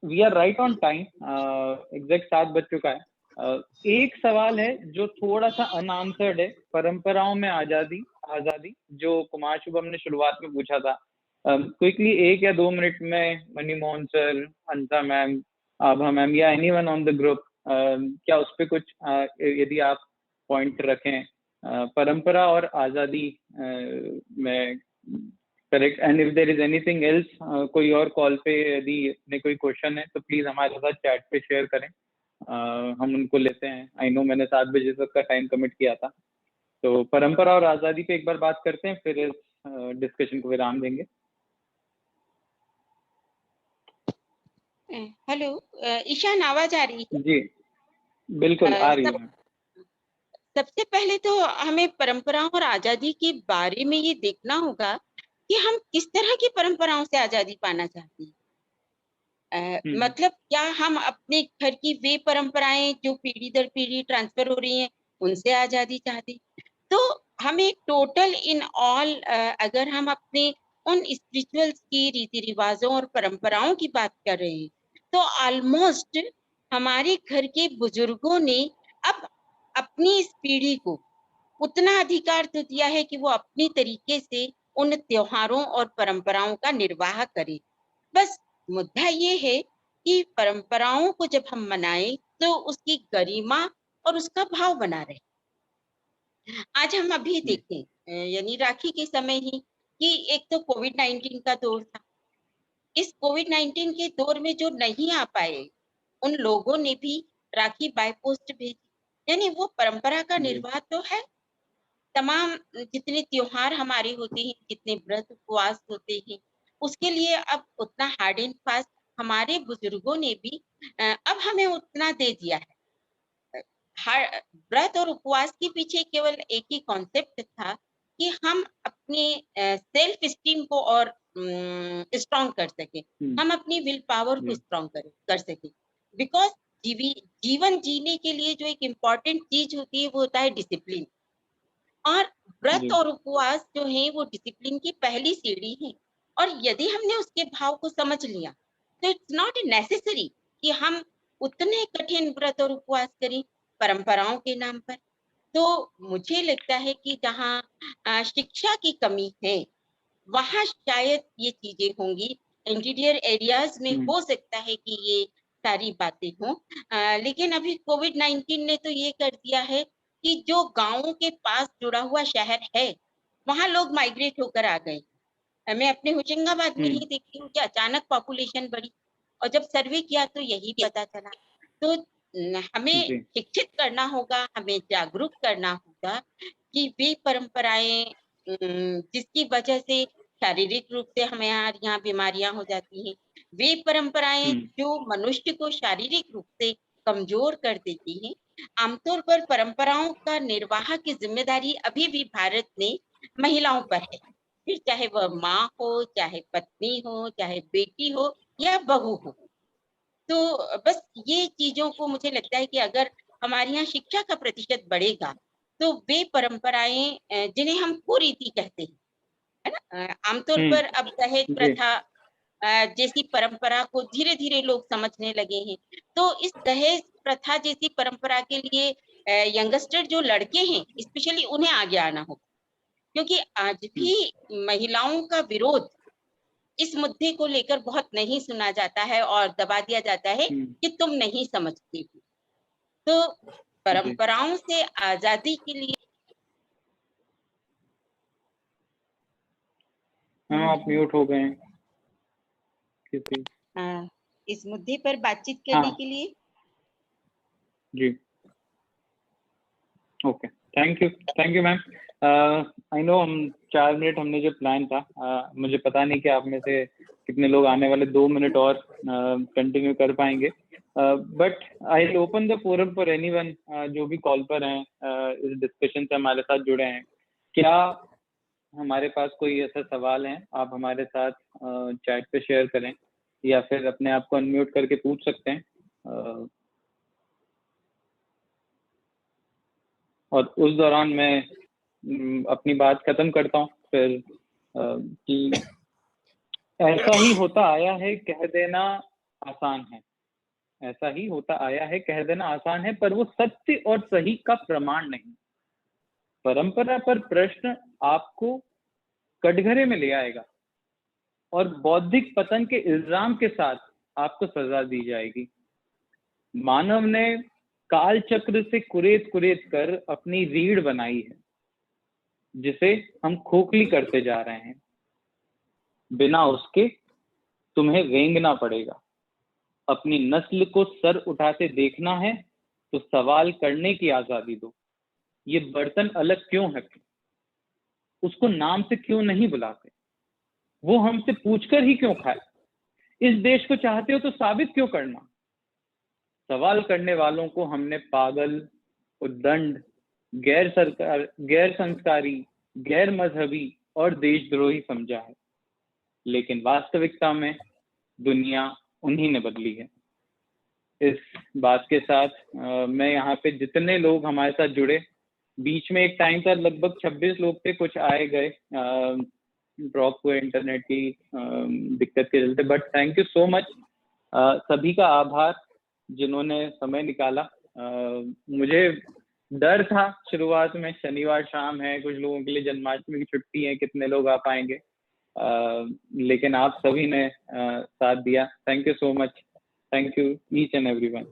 we are right on time. Exact 7 बज चुका है। एक सवाल है जो थोड़ा सा अनआंसर्ड है, परंपराओं में आजादी जो कुमार शुभम ने शुरुआत में पूछा था। क्विकली 1 या 2 मिनट में मणिमोहन सर, हंसा मैम, आभा मैम या एनीवन ऑन द ग्रुप, क्या उस पर कुछ यदि आप पॉइंट रखें परंपरा और आजादी में, correct. And if there is anything else, कोई और कॉल पे यदि कोई क्वेश्चन है तो प्लीज हमारे साथ चैट पे शेयर करें, हम उनको लेते हैं। आई नो मैंने 7 बजे तक का टाइम कमिट किया था। तो परंपरा और आजादी पे एक बार बात करते हैं, फिर इस डिस्कशन को विराम देंगे। हेलो ईशान, आवाज आ रही है? जी बिल्कुल आ रही है। सबसे पहले तो हमें परंपराओं और आजादी के बारे में ये देखना होगा कि हम किस तरह की परंपराओं से आजादी पाना चाहते हैं। मतलब क्या हम अपने घर की वे परंपराएं जो पीढ़ी दर पीढ़ी ट्रांसफर हो रही हैं उनसे आजादी चाहते हैं? तो हम एक टोटल इन ऑल अगर हम अपने उन स्पिरिचुअल्स की रीति रिवाजों और परंपराओं की बात कर रहे हैं तो ऑलमोस्ट हमारे घर के बुजुर्गों ने अब अपनी इस पीढ़ी को उतना अधिकार तो दिया है कि वो अपनी तरीके से उन त्योहारों और परंपराओं का निर्वाह करे। बस मुद्दा ये है कि परंपराओं को जब हम मनाएं तो उसकी गरिमा और उसका भाव बना रहे। आज हम अभी देखें यानी राखी के समय ही कि एक तो कोविड-19 का दौर था। इस कोविड-19 के दौर में जो नहीं आ पाए उन लोगों ने भी राखी बाय पोस्ट भेजी, यानी वो परंपरा का निर्वाह तो है। तमाम जितने त्योहार हमारे होते हैं, जितने व्रत उपवास होते हैं, उसके लिए अब उतना हार्ड एंड फास्ट हमारे बुजुर्गों ने भी अब हमें उतना दे दिया है। व्रत और उपवास के पीछे केवल एक ही कॉन्सेप्ट था कि हम अपने सेल्फ स्टीम को और स्ट्रॉन्ग कर सके, हम अपनी विल पावर को स्ट्रॉन्ग कर सके। बिकॉज जीवन जीने के लिए जो एक इम्पॉर्टेंट चीज होती है वो होता है डिसिप्लिन, और व्रत और उपवास जो है वो डिसिप्लिन की पहली सीढ़ी है। और यदि हमने उसके भाव को समझ लिया तो इट्स नॉट नेसेसरी कि हम उतने कठिन व्रत और उपवास करें परंपराओं के नाम पर। तो मुझे लगता है कि जहाँ शिक्षा की कमी है वहां शायद ये चीजें होंगी। इंटीरियर एरियाज में हो सकता है कि ये सारी बातें हों, लेकिन अभी कोविड-19 ने तो ये कर दिया है कि जो गांवों के पास जुड़ा हुआ शहर है वहां लोग माइग्रेट होकर आ गए। मैं अपने होशंगाबाद में ही देखती हूँ कि अचानक पॉपुलेशन बढ़ी और जब सर्वे किया तो यही पता चला। तो हमें शिक्षित करना होगा, हमें जागरूक करना होगा कि वे परंपराएं जिसकी वजह से शारीरिक रूप से हमें यहाँ बीमारियां हो जाती हैं, वे परंपराएं जो मनुष्य को शारीरिक रूप से कमजोर कर देती हैं। आमतौर पर परंपराओं का निर्वाह की जिम्मेदारी अभी भी भारत में महिलाओं पर है, फिर चाहे वह माँ हो, चाहे पत्नी हो, चाहे बेटी हो या बहू हो। तो बस ये चीजों को मुझे लगता है कि अगर हमारे यहाँ शिक्षा का प्रतिशत बढ़ेगा तो वे परंपराएं जिन्हें हम कुरीति कहते हैं, है ना, आमतौर पर अब दहेज प्रथा जैसी परंपरा को धीरे धीरे लोग समझने लगे हैं। तो इस दहेज प्रथा जैसी परंपरा के लिए यंगस्टर जो लड़के हैं स्पेशली उन्हें आगे आना होगा, क्योंकि आज भी महिलाओं का विरोध इस मुद्दे को लेकर बहुत नहीं सुना जाता है और दबा दिया जाता है कि तुम नहीं समझती हो। तो परंपराओं से आजादी के लिए आप म्यूट हो गए हैं किसी इस मुद्दे पर बातचीत करने के लिए। जी okay, thank you ma'am. I know हम 4 मिनट हमने जो प्लान था, मुझे पता नहीं कि आप में से कितने लोग आने वाले 2 मिनट और कंटिन्यू कर पाएंगे, but I open the forum for anyone जो भी कॉल पर हैं, इस डिस्कशन से हमारे साथ जुड़े हैं। क्या हमारे पास कोई ऐसा सवाल है आप हमारे साथ चैट पे शेयर करें या फिर अपने आप को अनम्यूट करके पूछ सकते हैं, और उस दौरान मैं अपनी बात खत्म करता हूँ फिर कि ऐसा ही होता आया है कह देना आसान है, ऐसा ही होता आया है कह देना आसान है, पर वो सत्य और सही का प्रमाण नहीं। परंपरा पर प्रश्न आपको कटघरे में ले आएगा और बौद्धिक पतन के इल्जाम के साथ आपको सजा दी जाएगी। मानव ने काल चक्र से कुरेद कर अपनी रीढ़ बनाई है, जिसे हम खोखली करते जा रहे हैं। बिना उसके तुम्हें रेंगना पड़ेगा। अपनी नस्ल को सर उठाते देखना है तो सवाल करने की आजादी दो। ये बर्तन अलग क्यों है, उसको नाम से क्यों नहीं बुलाते, वो हमसे पूछकर ही क्यों खाए। इस देश को चाहते हो तो साबित क्यों करना। सवाल करने वालों को हमने पागल, उद्दंड, गैर संस्कारी, गैर मजहबी और देशद्रोही समझा है, लेकिन वास्तविकता में दुनिया उन्हीं ने बदली है। इस बात के साथ मैं यहाँ पे जितने लोग हमारे साथ जुड़े, बीच में एक टाइम था लगभग 26 लोग थे, कुछ आए गए, ड्रॉप हुए इंटरनेट की दिक्कत के चलते, but thank you so much. सभी का आभार जिन्होंने समय निकाला। मुझे डर था शुरुआत में, शनिवार शाम है, कुछ लोगों के लिए जन्माष्टमी की छुट्टी है, कितने लोग आ पाएंगे, लेकिन आप सभी ने साथ दिया। Thank you so much, thank you each and everyone.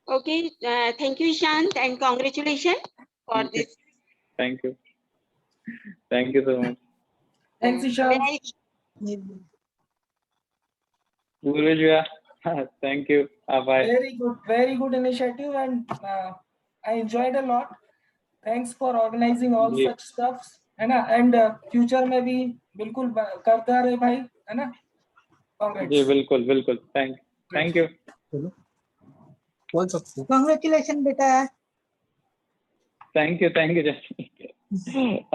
Okay, thank you, Ishant, and congratulations for this. Thank you so much. Thanks, Ishant. Guruji, thank you. Bye. Very good initiative, and I enjoyed a lot. Thanks for organizing all such stuffs, है ना, and future में भी बिल्कुल करता रहे भाई, है ना। Congrats. जी बिल्कुल, thank you. Congratulations बेटा। थैंक यू जैसे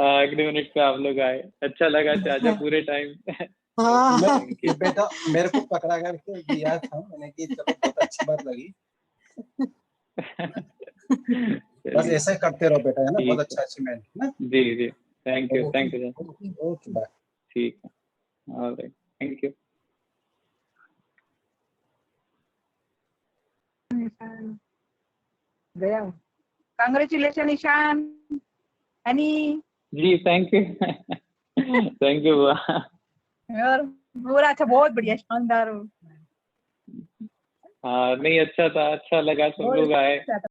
आखिरी मिनट पे आप लोग आए, अच्छा लगा चाचा पूरे टाइम। बेटा मेरे को पकड़ा करके दिया था मैंने कि चलो बहुत अच्छी बात लगी। बस ऐसे करते रहो बेटा, है ना, बहुत अच्छा अचीवमेंट है ना। जी थैंक यू। Okay bye. ठीक है, alright, thank you. Congratulations, Ishan. Ani. जी थैंक यू यार पूरा अच्छा, बहुत बढ़िया, शानदार। हाँ नहीं अच्छा था, अच्छा लगा सब लोग आए।